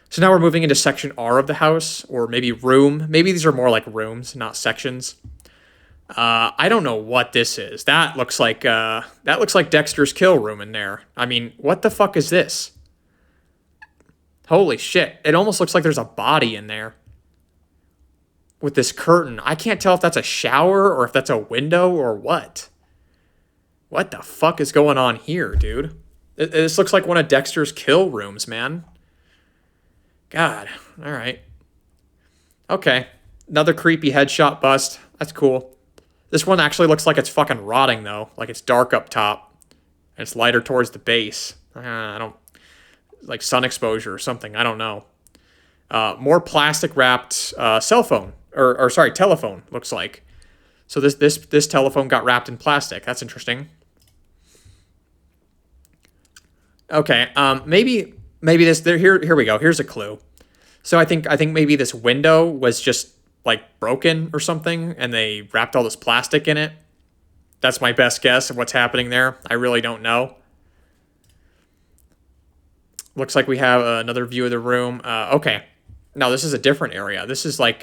So now we're moving into section R of the house, or maybe room. Maybe these are more like rooms, not sections. I don't know what this is. That looks like Dexter's kill room in there. I mean, what the fuck is this? Holy shit. It almost looks like there's a body in there. With this curtain. I can't tell if that's a shower or if that's a window or what. What the fuck is going on here, dude? This looks like one of Dexter's kill rooms, man. God. All right. Okay. Another creepy headshot bust. That's cool. This one actually looks like it's fucking rotting, though. Like it's dark up top. And it's lighter towards the base. I don't like sun exposure or something. I don't know. More plastic wrapped cell phone or sorry telephone looks like. So this telephone got wrapped in plastic. That's interesting. Okay. Maybe this there here we go. Here's a clue. So I think maybe this window was just like broken or something, and they wrapped all this plastic in it. That's my best guess of what's happening there. I really don't know. Looks like we have another view of the room. Okay. No, this is a different area. This is like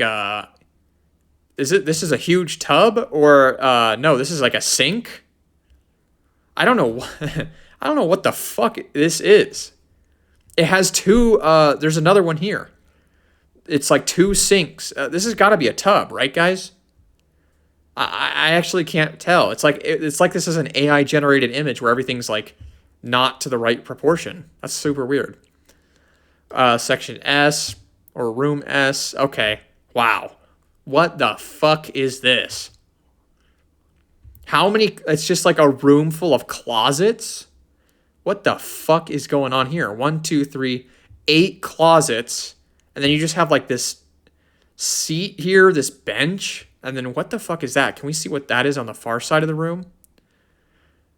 this is a huge tub or no, this is like a sink? I don't know I don't know what the fuck this is. It has two there's another one here. It's like two sinks. This has got to be a tub, right guys? I actually can't tell. It's like this is an AI generated image where everything's like not to the right proportion. That's super weird. Section S or room S. Okay. Wow. What the fuck is this? How many? It's just like a room full of closets. What the fuck is going on here? 1, 2, 3, 8 closets. And then you just have like this seat here, this bench. And then what the fuck is that? Can we see what that is on the far side of the room?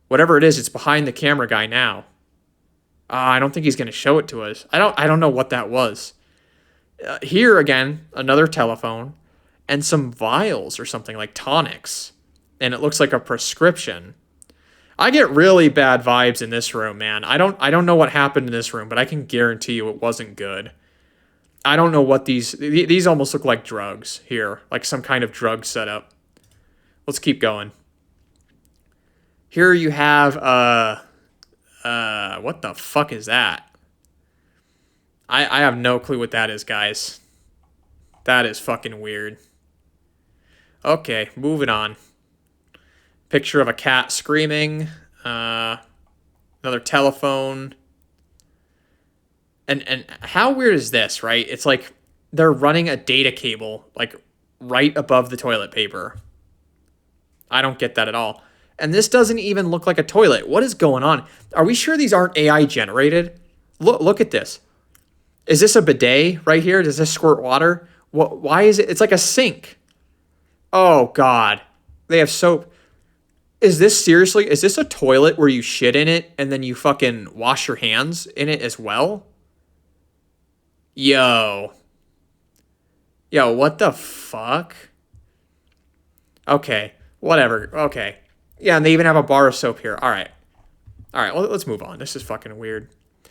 Whatever it is, it's behind the camera guy now. I don't think he's going to show it to us. I don't know what that was. Here again, another telephone and some vials or something like tonics. And it looks like a prescription. I get really bad vibes in this room, man. I don't know what happened in this room, but I can guarantee you it wasn't good. I don't know what these almost look like drugs here, like some kind of drug setup. Let's keep going. Here you have what the fuck is that? I have no clue what that is, guys. That is fucking weird. Okay, moving on. Picture of a cat screaming. Another telephone. And how weird is this, right? It's like they're running a data cable like right above the toilet paper. I don't get that at all. And this doesn't even look like a toilet. What is going on? Are we sure these aren't AI generated? Look at this. Is this a bidet right here? Does this squirt water? Why is it? It's like a sink. Oh, God. They have soap. Is this a toilet where you shit in it and then you fucking wash your hands in it as well? Yo, what the fuck? Okay, whatever. Okay. Yeah, and they even have a bar of soap here. All right, well, let's move on. This is fucking weird.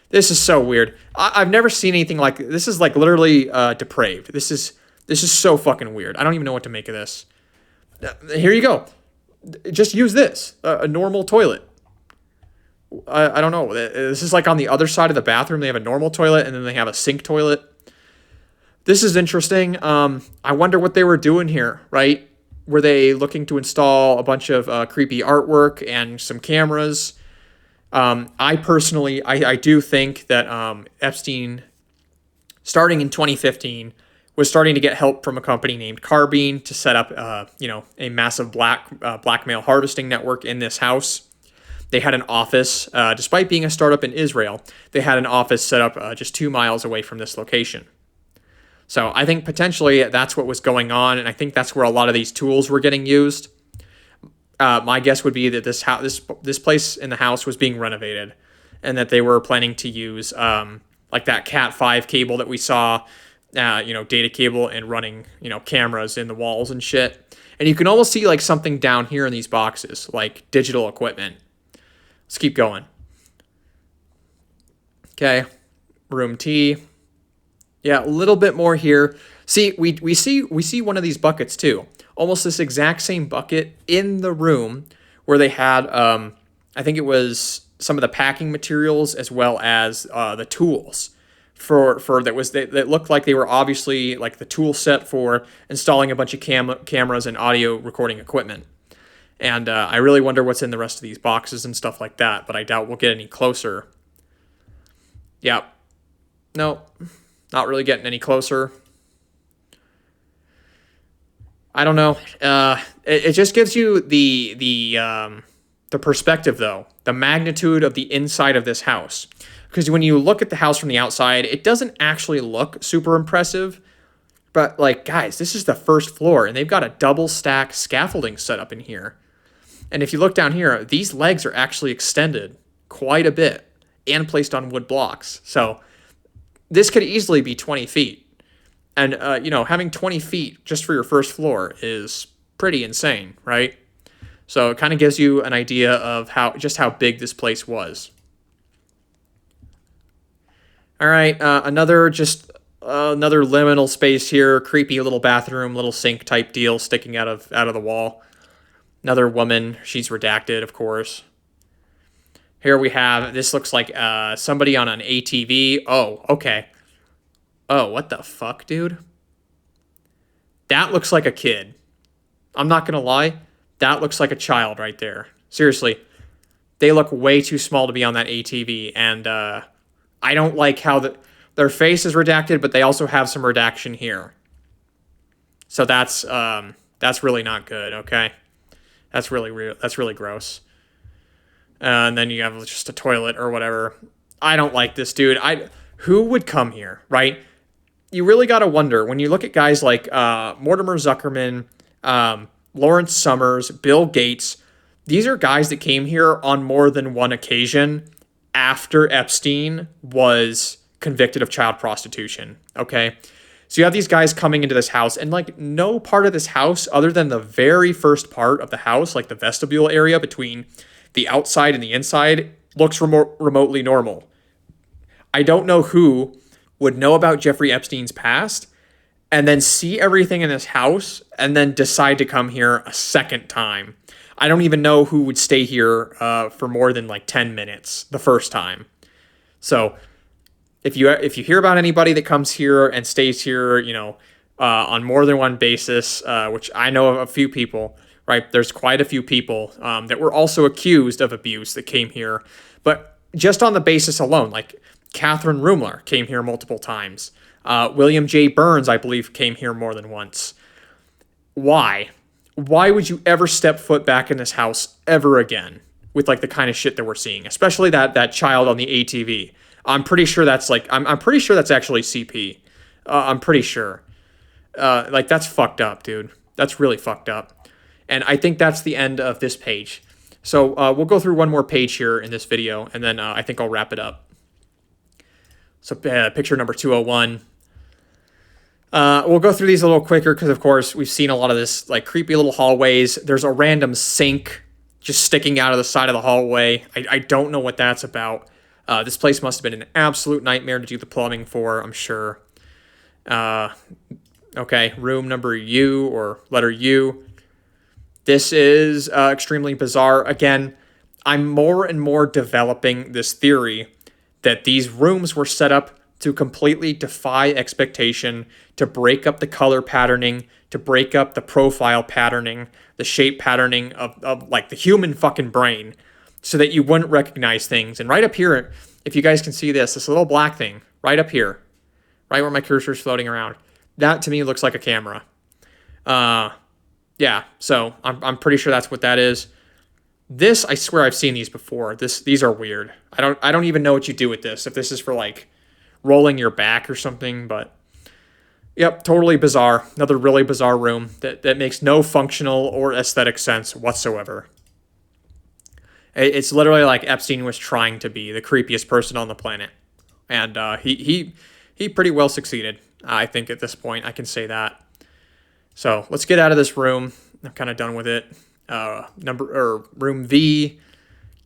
This is so weird. I've never seen anything like this. This is like literally depraved. This is so fucking weird. I don't even know what to make of this. Here you go. Just use this. A normal toilet. I don't know. This is like on the other side of the bathroom. They have a normal toilet and then they have a sink toilet. This is interesting. I wonder what they were doing here, right? Were they looking to install a bunch of creepy artwork and some cameras? I personally, I do think that Epstein, starting in 2015, was starting to get help from a company named Carbine to set up, a massive blackmail harvesting network in this house. They had an office, despite being a startup in Israel, they had an office set up just 2 miles away from this location. So I think potentially that's what was going on, and I think that's where a lot of these tools were getting used. My guess would be that this place in the house was being renovated, and that they were planning to use like that Cat 5 cable that we saw, data cable, and running cameras in the walls and shit. And you can almost see like something down here in these boxes, like digital equipment. Let's keep going. Okay, room T. Yeah, a little bit more here. See, we see one of these buckets too. Almost this exact same bucket in the room where they had, I think it was some of the packing materials as well as the tools for that looked like they were obviously like the tool set for installing a bunch of cameras and audio recording equipment. And I really wonder what's in the rest of these boxes and stuff like that, but I doubt we'll get any closer. Yeah. No, not really getting any closer. I don't know. It just gives you the The perspective, though, the magnitude of the inside of this house. Because when you look at the house from the outside, it doesn't actually look super impressive. But, like, guys, this is the first floor, and they've got a double stack scaffolding set up in here. And if you look down here, these legs are actually extended quite a bit and placed on wood blocks. So this could easily be 20 feet. And, having 20 feet just for your first floor is pretty insane, right? So it kind of gives you an idea of how big this place was. All right, another liminal space here, creepy little bathroom, little sink type deal sticking out of the wall. Another woman, she's redacted, of course. Here we have, this looks like somebody on an ATV. Oh, okay. Oh, what the fuck, dude? That looks like a kid. I'm not gonna lie. That looks like a child right there. Seriously. They look way too small to be on that ATV. And I don't like how their face is redacted, but they also have some redaction here. So that's really not good, okay? That's really gross. And then you have just a toilet or whatever. I don't like this, dude. Who would come here, right? You really got to wonder when you look at guys like Mortimer Zuckerman, Lawrence Summers, Bill Gates. These are guys that came here on more than one occasion after Epstein was convicted of child prostitution, okay? So you have these guys coming into this house, and like no part of this house other than the very first part of the house, like the vestibule area between the outside and the inside, looks remotely normal. I don't know who would know about Jeffrey Epstein's past and then see everything in this house and then decide to come here a second time. I don't even know who would stay here for more than like 10 minutes the first time. So if you hear about anybody that comes here and stays here, on more than one basis, which I know of a few people, right? There's quite a few people that were also accused of abuse that came here, but just on the basis alone, like Catherine Rumler came here multiple times. William J. Burns, I believe, came here more than once. Why? Why would you ever step foot back in this house ever again with like the kind of shit that we're seeing, especially that child on the ATV? I'm pretty sure that's I'm pretty sure that's actually CP. I'm pretty sure. That's fucked up, dude. That's really fucked up. And I think that's the end of this page. So we'll go through one more page here in this video, and then I think I'll wrap it up. So picture number 201. We'll go through these a little quicker because, of course, we've seen a lot of this like creepy little hallways. There's a random sink just sticking out of the side of the hallway. I don't know what that's about. This place must have been an absolute nightmare to do the plumbing for, I'm sure. Okay, room number U or letter U. This is extremely bizarre. Again, I'm more and more developing this theory that these rooms were set up to completely defy expectation, to break up the color patterning, to break up the profile patterning, the shape patterning of like the human fucking brain, so that you wouldn't recognize things. And right up here, if you guys can see this little black thing right up here, right where my cursor is floating around, that to me looks like a camera. Yeah, so I'm pretty sure that's what that is. This, I swear I've seen these before. These are weird. I don't even know what you do with this. If this is for like rolling your back or something, but yep, totally bizarre. Another really bizarre room that makes no functional or aesthetic sense whatsoever. It's literally like Epstein was trying to be the creepiest person on the planet, and he pretty well succeeded. I think at this point I can say that. So let's get out of this room. I'm kind of done with it. Room V,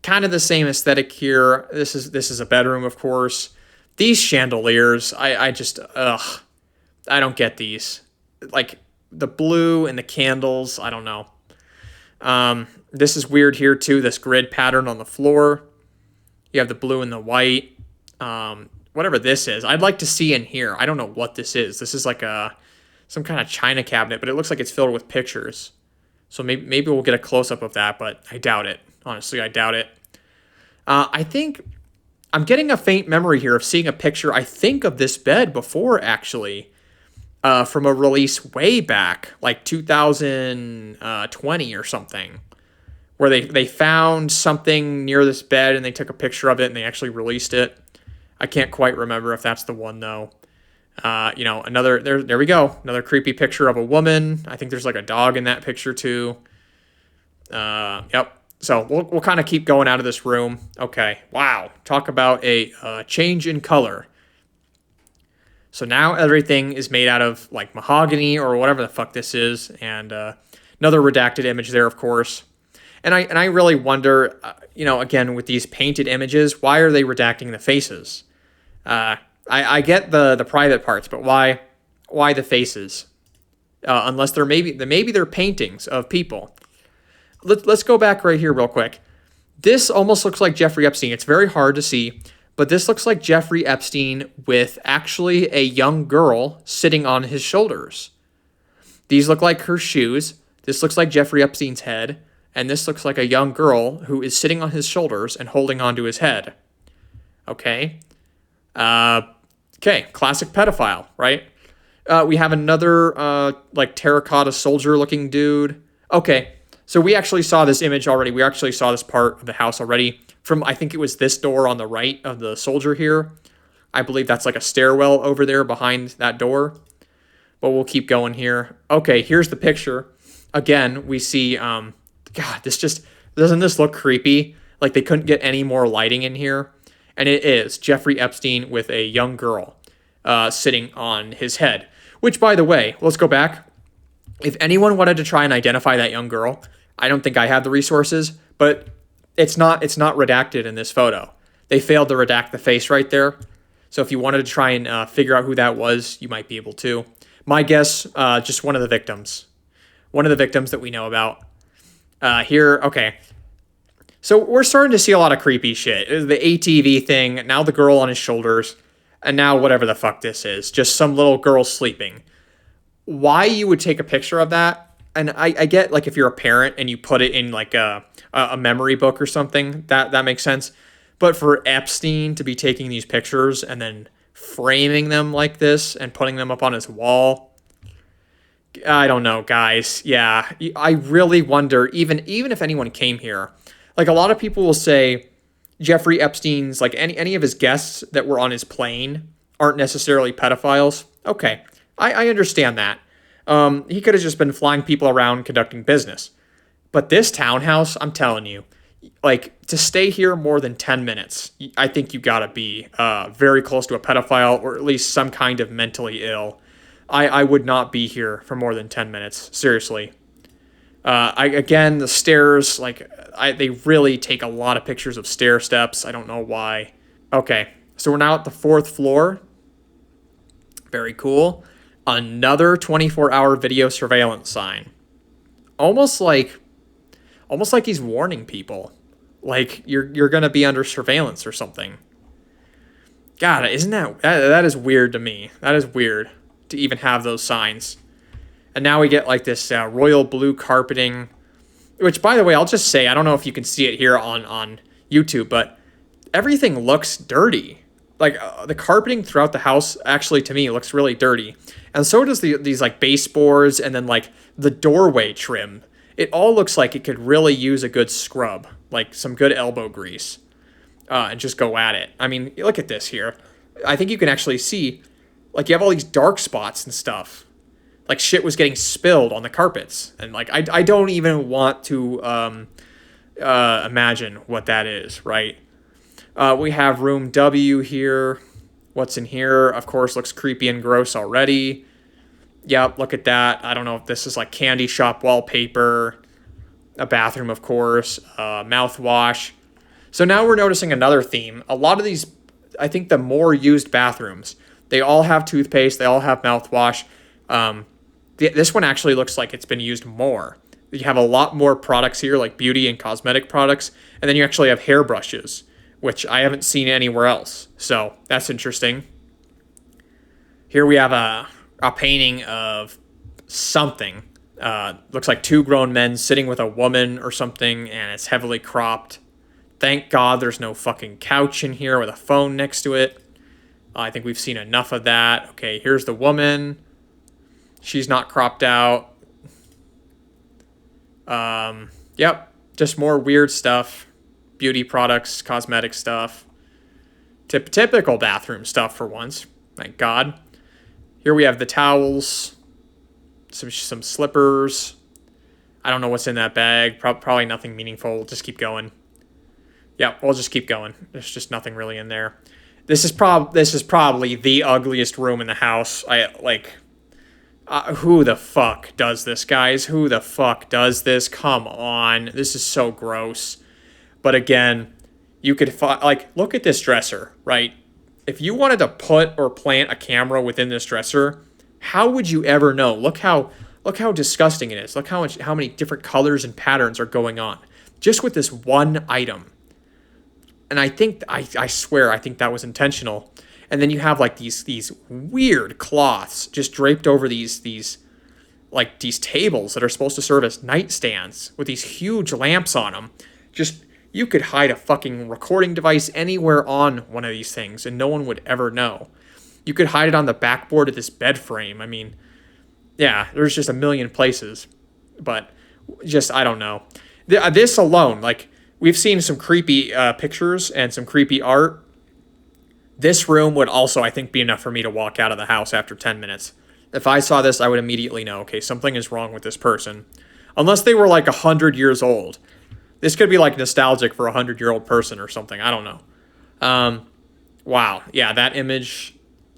kind of the same aesthetic here. This is a bedroom, of course. These chandeliers, I just I don't get these. Like the blue and the candles, I don't know. This is weird here too. This grid pattern on the floor. You have the blue and the white. Whatever this is, I'd like to see in here. I don't know what this is. This is like some kind of china cabinet, but it looks like it's filled with pictures. So maybe we'll get a close-up of that, but I doubt it. Honestly, I doubt it. I think I'm getting a faint memory here of seeing a picture, I think, of this bed before, actually, from a release way back, like 2020 or something, where they found something near this bed and they took a picture of it and they actually released it. I can't quite remember if that's the one though. Another there we go. Another creepy picture of a woman. I think there's like a dog in that picture too. Yep. So we'll kind of keep going out of this room. Okay. Wow. Talk about a change in color. So now everything is made out of like mahogany or whatever the fuck this is, and another redacted image there, of course. And I really wonder, again with these painted images, why are they redacting the faces? I get the private parts, but why the faces? Unless maybe they're paintings of people. Let's go back right here real quick. This almost looks like Jeffrey Epstein. It's very hard to see, but this looks like Jeffrey Epstein with actually a young girl sitting on his shoulders. These look like her shoes. This looks like Jeffrey Epstein's head. And this looks like a young girl who is sitting on his shoulders and holding onto his head. Okay. Classic pedophile, right? We have another, terracotta soldier looking dude. Okay. So we actually saw this image already. We actually saw this part of the house already from, I think it was this door on the right of the soldier here. I believe that's like a stairwell over there behind that door. But we'll keep going here. Okay, here's the picture. Again, we see, God, doesn't this look creepy? Like they couldn't get any more lighting in here. And it is Jeffrey Epstein with a young girl sitting on his head. Which, by the way, let's go back. If anyone wanted to try and identify that young girl, I don't think I have the resources, but it's not redacted in this photo. They failed to redact the face right there. So if you wanted to try and figure out who that was, you might be able to. My guess, just one of the victims. One of the victims that we know about. Here, okay. So we're starting to see a lot of creepy shit. The ATV thing, now the girl on his shoulders, and now whatever the fuck this is. Just some little girl sleeping. Why you would take a picture of that? And I get, like, if you're a parent and you put it in, like, a memory book or something, that makes sense. But for Epstein to be taking these pictures and then framing them like this and putting them up on his wall, I don't know, guys. Yeah, I really wonder, even if anyone came here, like, a lot of people will say Jeffrey Epstein's, like, any of his guests that were on his plane aren't necessarily pedophiles. Okay, I understand that. He could have just been flying people around conducting business. But this townhouse, I'm telling you, like, to stay here more than 10 minutes, I think you gotta be very close to a pedophile or at least some kind of mentally ill. I would not be here for more than 10 minutes. Seriously. Again, the stairs, they really take a lot of pictures of stair steps. I don't know why. Okay, so we're now at the 4th floor. Very cool. Another 24-hour video surveillance sign. Almost like he's warning people. Like, you're going to be under surveillance or something. God, isn't that is weird to me. That is weird to even have those signs. And now we get like this royal blue carpeting, which, by the way, I'll just say, I don't know if you can see it here on YouTube, but everything looks dirty. Like, the carpeting throughout the house, actually, to me, looks really dirty. And so does these like baseboards and then like the doorway trim. It all looks like it could really use a good scrub, like some good elbow grease, and just go at it. I mean, look at this here. I think you can actually see, like, you have all these dark spots and stuff. Like, shit was getting spilled on the carpets. And, like, I don't even want to imagine what that is, right? We have room W here. What's in here, of course, looks creepy and gross already. Yep, look at that. I don't know if this is like candy shop wallpaper. A bathroom, of course. Mouthwash. So now we're noticing another theme. A lot of these, I think the more used bathrooms, they all have toothpaste. They all have mouthwash. This one actually looks like it's been used more. You have a lot more products here, like beauty and cosmetic products. And then you actually have hairbrushes, which I haven't seen anywhere else. So that's interesting. Here we have a painting of something. Looks like 2 grown men sitting with a woman or something, and it's heavily cropped. Thank God there's no fucking couch in here with a phone next to it. I think we've seen enough of that. Okay, here's the woman. She's not cropped out. Yep. Just more weird stuff. Beauty products, cosmetic stuff. Typical bathroom stuff for once. Thank God. Here we have the towels. Some slippers. I don't know what's in that bag. Probably nothing meaningful. We'll just keep going. Yeah, we'll just keep going. There's just nothing really in there. This is probably the ugliest room in the house. Who the fuck does this, guys? Who the fuck does this? Come on. This is so gross. But again, you could look at this dresser, right? If you wanted to put or plant a camera within this dresser, how would you ever know? Look how disgusting it is. Look how many different colors and patterns are going on just with this one item. And I swear I think that was intentional. And then you have like these weird cloths just draped over these tables that are supposed to serve as nightstands with these huge lamps on them. Just, you could hide a fucking recording device anywhere on one of these things and no one would ever know. You could hide it on the backboard of this bed frame. I mean, yeah, there's just a million places. But just, I don't know. This alone, like, we've seen some creepy pictures and some creepy art. This room would also, I think, be enough for me to walk out of the house after 10 minutes. If I saw this, I would immediately know, okay, something is wrong with this person. Unless they were like 100 years old. This could be like nostalgic for a 100-year-old person or something. I don't know. Wow. Yeah, that image,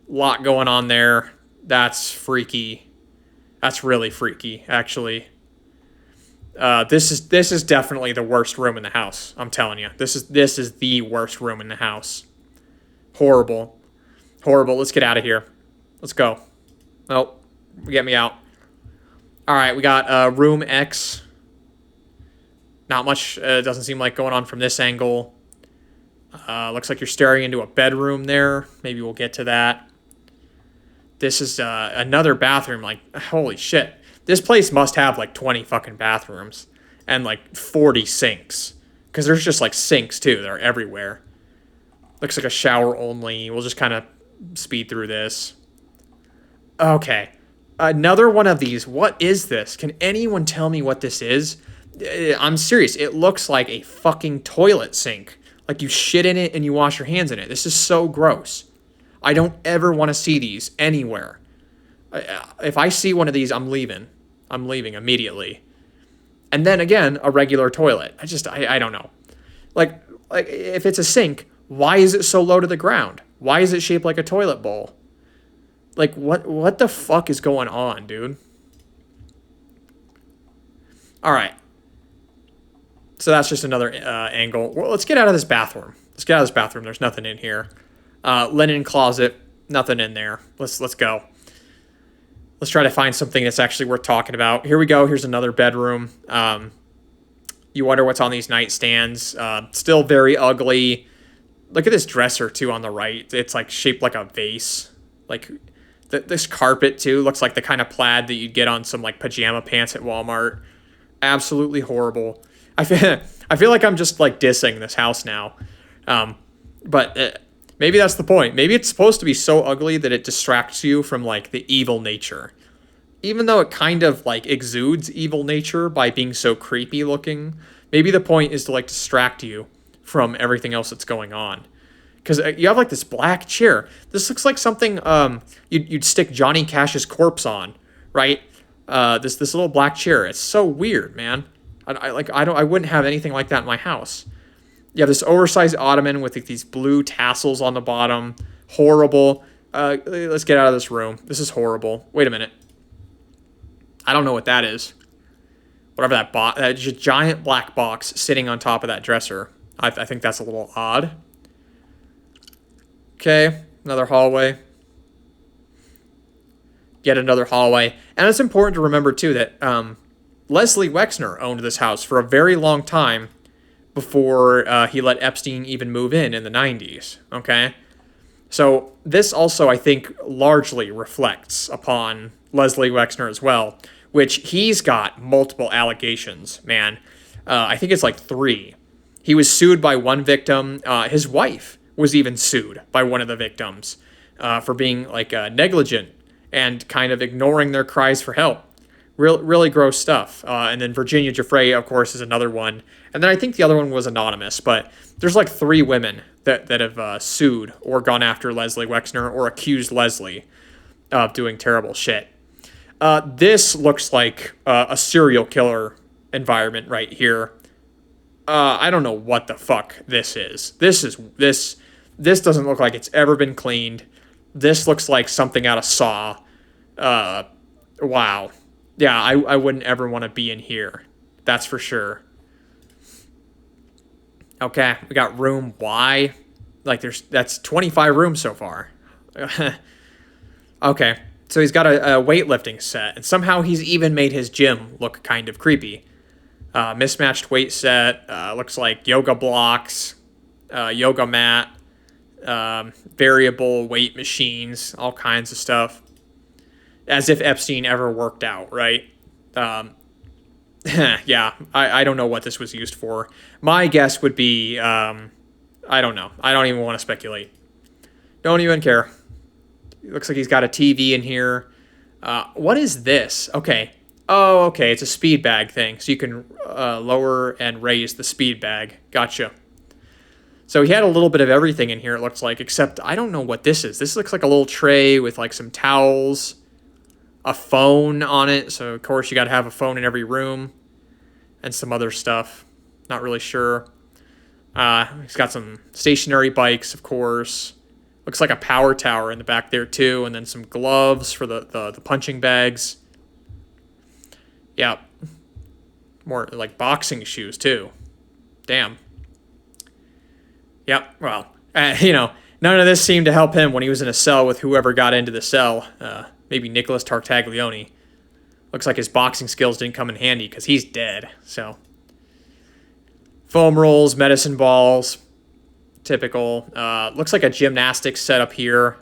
lot going on there. That's freaky. That's really freaky, actually. This is definitely the worst room in the house. I'm telling you. This is the worst room in the house. Horrible. Horrible. Let's get out of here. Let's go. Nope. Get me out. All right, we got room X. Not much doesn't seem like going on from this angle. Looks like you're staring into a bedroom there. Maybe we'll get to that. This is another bathroom. Like, holy shit. This place must have like 20 fucking bathrooms and like 40 sinks. Because there's just like sinks too. They're everywhere. Looks like a shower only. We'll just kind of speed through this. Okay. Another one of these. What is this? Can anyone tell me what this is? I'm serious. It looks like a fucking toilet sink. Like you shit in it and you wash your hands in it. This is so gross. I don't ever want to see these anywhere. If I see one of these, I'm leaving. I'm leaving immediately. And then again, a regular toilet. I don't know. Like if it's a sink, why is it so low to the ground? Why is it shaped like a toilet bowl? Like, what the fuck is going on, dude? All right. So that's just another angle. Well, let's get out of this bathroom. Let's get out of this bathroom. There's nothing in here. Linen closet, nothing in there. Let's go. Let's try to find something that's actually worth talking about. Here we go. Here's another bedroom. You wonder what's on these nightstands. Still very ugly. Look at this dresser, too, on the right. It's, like, shaped like a vase. Like, this carpet, too, looks like the kind of plaid that you'd get on some, like, pajama pants at Walmart. Absolutely horrible. I feel like I'm just, like, dissing this house now. But maybe that's the point. Maybe it's supposed to be so ugly that it distracts you from, like, the evil nature. Even though it kind of, like, exudes evil nature by being so creepy looking, maybe the point is to, like, distract you from everything else that's going on. Because you have, like, this black chair. This looks like something you'd stick Johnny Cash's corpse on, right? This little black chair. It's so weird, man. I wouldn't have anything like that in my house. You have this oversized ottoman with, like, these blue tassels on the bottom. Horrible. Let's get out of this room. This is horrible. Wait a minute. I don't know what that is. Whatever that giant black box sitting on top of that dresser. I think that's a little odd. Okay, another hallway. Yet another hallway. And it's important to remember, too, that Leslie Wexner owned this house for a very long time before he let Epstein even move in the 90s, okay? So this also, I think, largely reflects upon Leslie Wexner as well, which he's got multiple allegations, man. I think it's like 3. He was sued by one victim. His wife was even sued by one of the victims for being, like, negligent and kind of ignoring their cries for help, Really gross stuff. And then Virginia Giuffre, of course, is another one. And then I think the other one was anonymous, but there's like 3 women that have sued or gone after Leslie Wexner or accused Leslie of doing terrible shit. This looks like a serial killer environment right here. I don't know what the fuck this is. This doesn't look like it's ever been cleaned. This looks like something out of Saw. Wow. Yeah, I wouldn't ever want to be in here. That's for sure. Okay, we got room Y. Like that's 25 rooms so far. Okay, so he's got a weightlifting set, and somehow he's even made his gym look kind of creepy. Mismatched weight set, looks like yoga blocks, yoga mat, variable weight machines, all kinds of stuff. As if Epstein ever worked out, right? Yeah, I don't know what this was used for. My guess would be, I don't know. I don't even want to speculate. Don't even care. It looks like he's got a TV in here. What is this? Okay. Oh, okay. It's a speed bag thing. So you can lower and raise the speed bag. Gotcha. So he had a little bit of everything in here, it looks like, except I don't know what this is. This looks like a little tray with like some towels, a phone on it. So, of course, you got to have a phone in every room and some other stuff. Not really sure. He's got some stationary bikes, of course. Looks like a power tower in the back there, too. And then some gloves for the punching bags. Yeah. More like boxing shoes, too. Damn. Yep. Well, none of this seemed to help him when he was in a cell with whoever got into the cell. Maybe Nicholas Tartaglione. Looks like his boxing skills didn't come in handy because he's dead. So, foam rolls, medicine balls, typical. Looks like a gymnastics setup here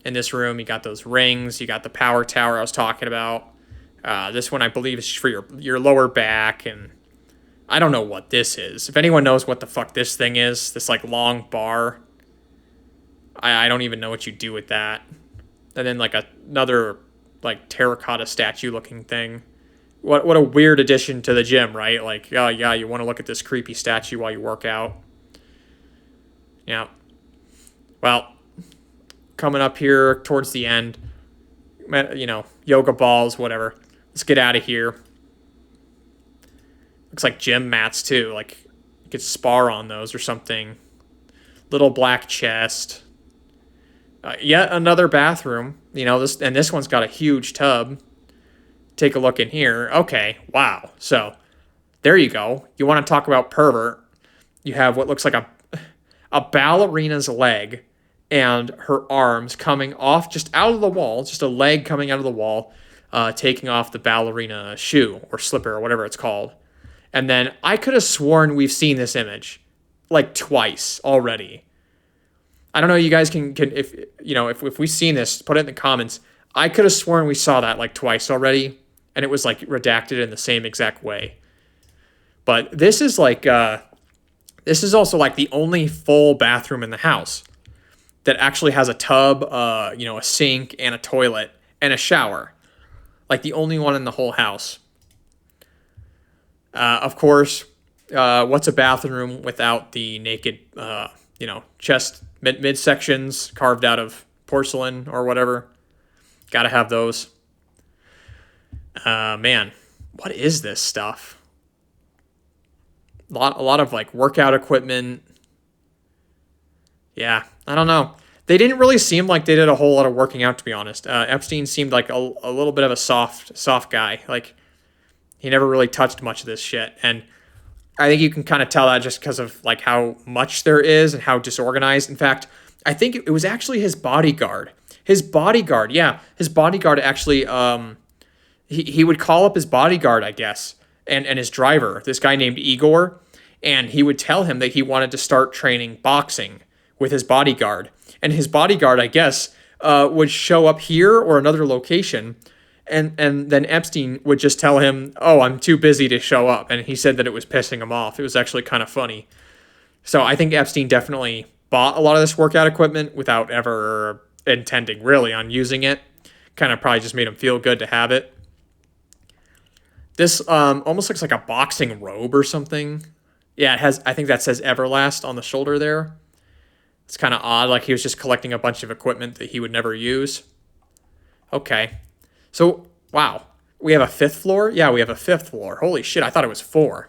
in this room. You got those rings. You got the power tower I was talking about. This one, I believe, is for your lower back. And I don't know what this is. If anyone knows what the fuck this thing is, this like long bar, I don't even know what you do with that. And then like another like terracotta statue looking thing. What a weird addition to the gym, right? Like, oh yeah, you want to look at this creepy statue while you work out. Yeah. Well, coming up here towards the end, yoga balls, whatever. Let's get out of here. Looks like gym mats too. Like you could spar on those or something. Little black chest. Yet another bathroom, this one's got a huge tub. Take a look in here. Okay, wow. So there you go. You want to talk about pervert? You have what looks like a ballerina's leg and her arms coming off just out of the wall, just a leg coming out of the wall, taking off the ballerina shoe or slipper or whatever it's called. And then I could have sworn we've seen this image like twice already. I don't know. You guys can if we've seen this, put it in the comments. I could have sworn we saw that like twice already, and it was like redacted in the same exact way. But this is like this is also like the only full bathroom in the house that actually has a tub, a sink and a toilet and a shower. Like the only one in the whole house. Of course, what's a bathroom without the naked, chest midsections carved out of porcelain or whatever? Gotta have those. Man, what is this stuff? A lot of like workout equipment. Yeah, I don't know. They didn't really seem like they did a whole lot of working out, to be honest. Epstein seemed like a little bit of a soft guy. Like he never really touched much of this shit, and I think you can kind of tell that just because of like how much there is and how disorganized. In fact, I think it was actually his bodyguard. His bodyguard actually, he would call up his bodyguard, I guess, and his driver, this guy named Igor, and he would tell him that he wanted to start training boxing with his bodyguard. And his bodyguard, I guess, would show up here or another location, and then Epstein would just tell him, oh, I'm too busy to show up. And he said that it was pissing him off. It was actually kind of funny. So I think Epstein definitely bought a lot of this workout equipment without ever intending really on using it. Kind of probably just made him feel good to have it. This almost looks like a boxing robe or something. Yeah, it has. I think that says Everlast on the shoulder there. It's kind of odd, like he was just collecting a bunch of equipment that he would never use. Okay. So, wow. We have a fifth floor? Yeah, we have a fifth floor. Holy shit, I thought it was 4.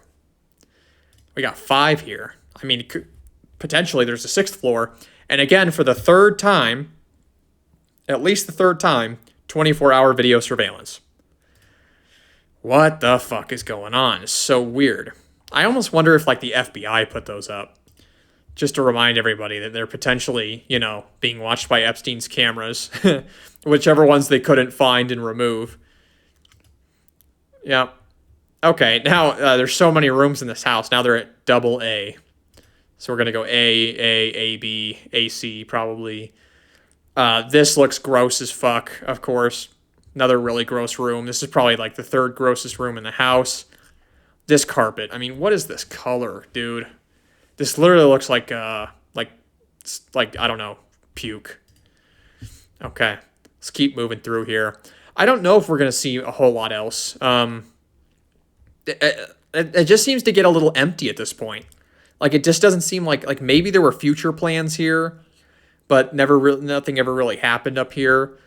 We got 5 here. I mean, potentially there's a 6th floor. And again, for the third time, at least the third time, 24-hour video surveillance. What the fuck is going on? It's so weird. I almost wonder if, like, the FBI put those up. Just to remind everybody that they're potentially, being watched by Epstein's cameras. Whichever ones they couldn't find and remove. Yeah. Okay, now there's so many rooms in this house. Now they're at double A. So we're going to go A, B, AC probably. This looks gross as fuck, of course. Another really gross room. This is probably like the 3rd grossest room in the house. This carpet. I mean, what is this color, dude? This literally looks like I don't know, puke. Okay, let's keep moving through here. I don't know if we're going to see a whole lot else. It just seems to get a little empty at this point. Like, it just doesn't seem like maybe there were future plans here, but nothing ever really happened up here.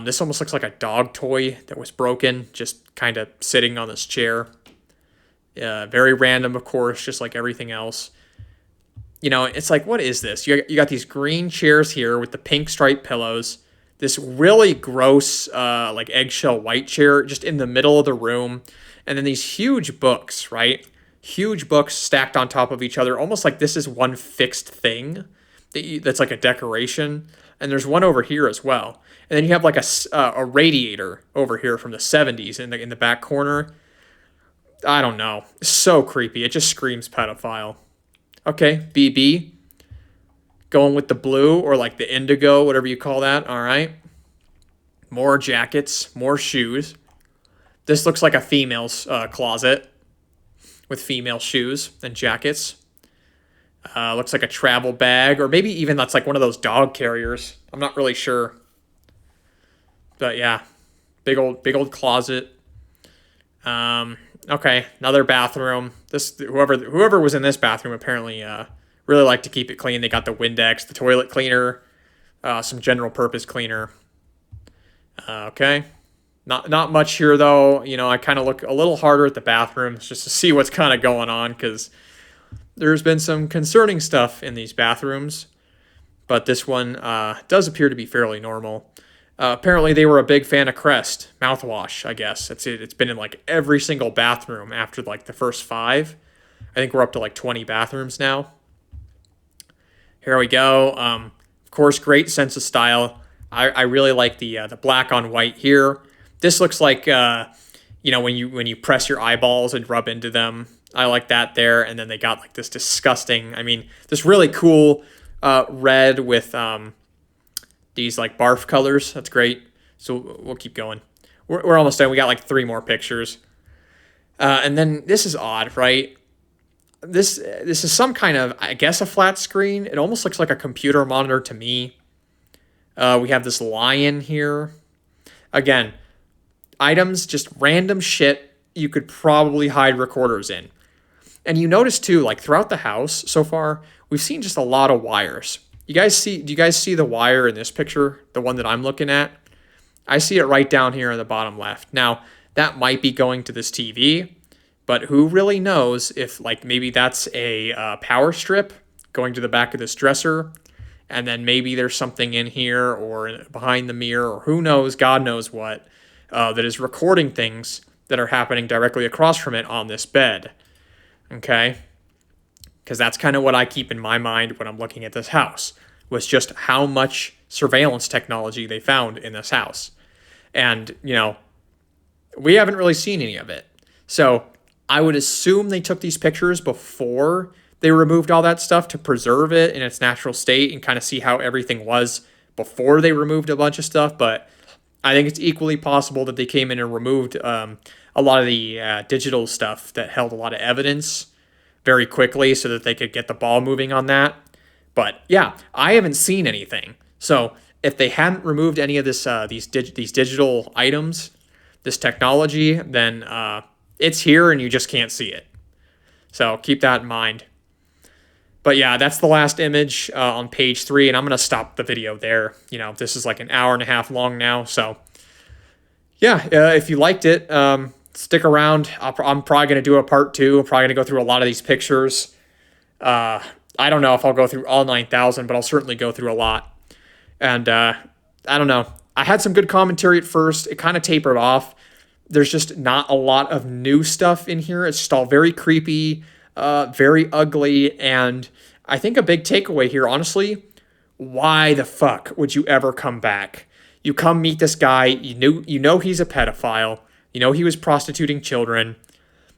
This almost looks like a dog toy that was broken, just kind of sitting on this chair. Very random, of course, just like everything else. It's like, what is this? You got these green chairs here with the pink striped pillows. This really gross, like eggshell white chair just in the middle of the room. And then these huge books, right? Huge books stacked on top of each other, almost like this is one fixed thing that's like a decoration. And there's one over here as well. And then you have like a radiator over here from the 70s in the back corner. I don't know. It's so creepy. It just screams pedophile. Okay, BB. Going with the blue or like the indigo, whatever you call that. All right. More jackets, more shoes. This looks like a female's closet with female shoes and jackets. Looks like a travel bag, or maybe even that's like one of those dog carriers. I'm not really sure. But yeah, big old closet. Okay, another bathroom. Whoever was in this bathroom apparently really liked to keep it clean. They got the Windex, the toilet cleaner, some general purpose cleaner. Okay, not much here though. I kind of look a little harder at the bathrooms just to see what's kind of going on, because there's been some concerning stuff in these bathrooms. But this one does appear to be fairly normal. Apparently they were a big fan of Crest mouthwash, I guess. It's been in like every single bathroom after like the first 5. I think we're up to like 20 bathrooms now. Here we go. Of course, great sense of style. I really like the black on white here. This looks like when you press your eyeballs and rub into them. I like that there. And then they got like this disgusting, this really cool red with these like barf colors. That's great. So we'll keep going. We're almost done. We got like 3 more pictures. And then this is odd, right? This is some kind of, I guess, a flat screen. It almost looks like a computer monitor to me. We have this lion here. Again, items, just random shit you could probably hide recorders in. And you notice too, like throughout the house so far, we've seen just a lot of wires. Do you guys see the wire in this picture, the one that I'm looking at? I see it right down here in the bottom left. Now, that might be going to this TV, but who really knows if like maybe that's a power strip going to the back of this dresser, and then maybe there's something in here or behind the mirror, or who knows, God knows what, that is recording things that are happening directly across from it on this bed. Okay? Because that's kind of what I keep in my mind when I'm looking at this house, was just how much surveillance technology they found in this house. And, we haven't really seen any of it. So I would assume they took these pictures before they removed all that stuff to preserve it in its natural state and kind of see how everything was before they removed a bunch of stuff. But I think it's equally possible that they came in and removed a lot of the digital stuff that held a lot of evidence very quickly so that they could get the ball moving on that. But yeah, I haven't seen anything. So if they hadn't removed any of this, these digital items, this technology, then It's here and you just can't see it. So keep that in mind. But yeah, that's the last image on page 3, and I'm going to stop the video there. This is like an hour and a half long now. So yeah, if you liked it, stick around. I'm probably going to do a part 2. I'm probably going to go through a lot of these pictures. I don't know if I'll go through all 9,000, but I'll certainly go through a lot. And I don't know. I had some good commentary at first. It kind of tapered off. There's just not a lot of new stuff in here. It's just all very creepy, very ugly, and I think a big takeaway here, honestly, why the fuck would you ever come back? You come meet this guy, you know he's a pedophile, you know he was prostituting children,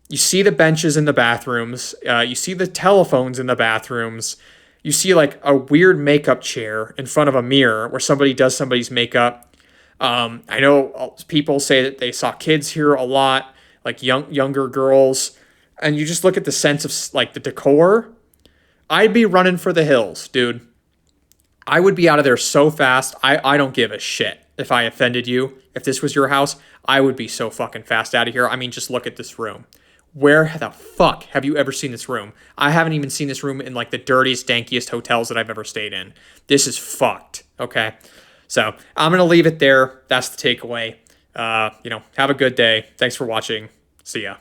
you see the benches in the bathrooms, you see the telephones in the bathrooms, you see like a weird makeup chair in front of a mirror where somebody does somebody's makeup. I know people say that they saw kids here a lot, like younger girls, and you just look at the sense of like the decor. I'd be running for the hills, dude. I would be out of there so fast. I don't give a shit if I offended you. If this was your house, I would be so fucking fast out of here. I mean, just look at this room. Where the fuck have you ever seen this room? I haven't even seen this room in like the dirtiest, dankiest hotels that I've ever stayed in. This is fucked, okay? So I'm going to leave it there. That's the takeaway. Have a good day. Thanks for watching. See ya.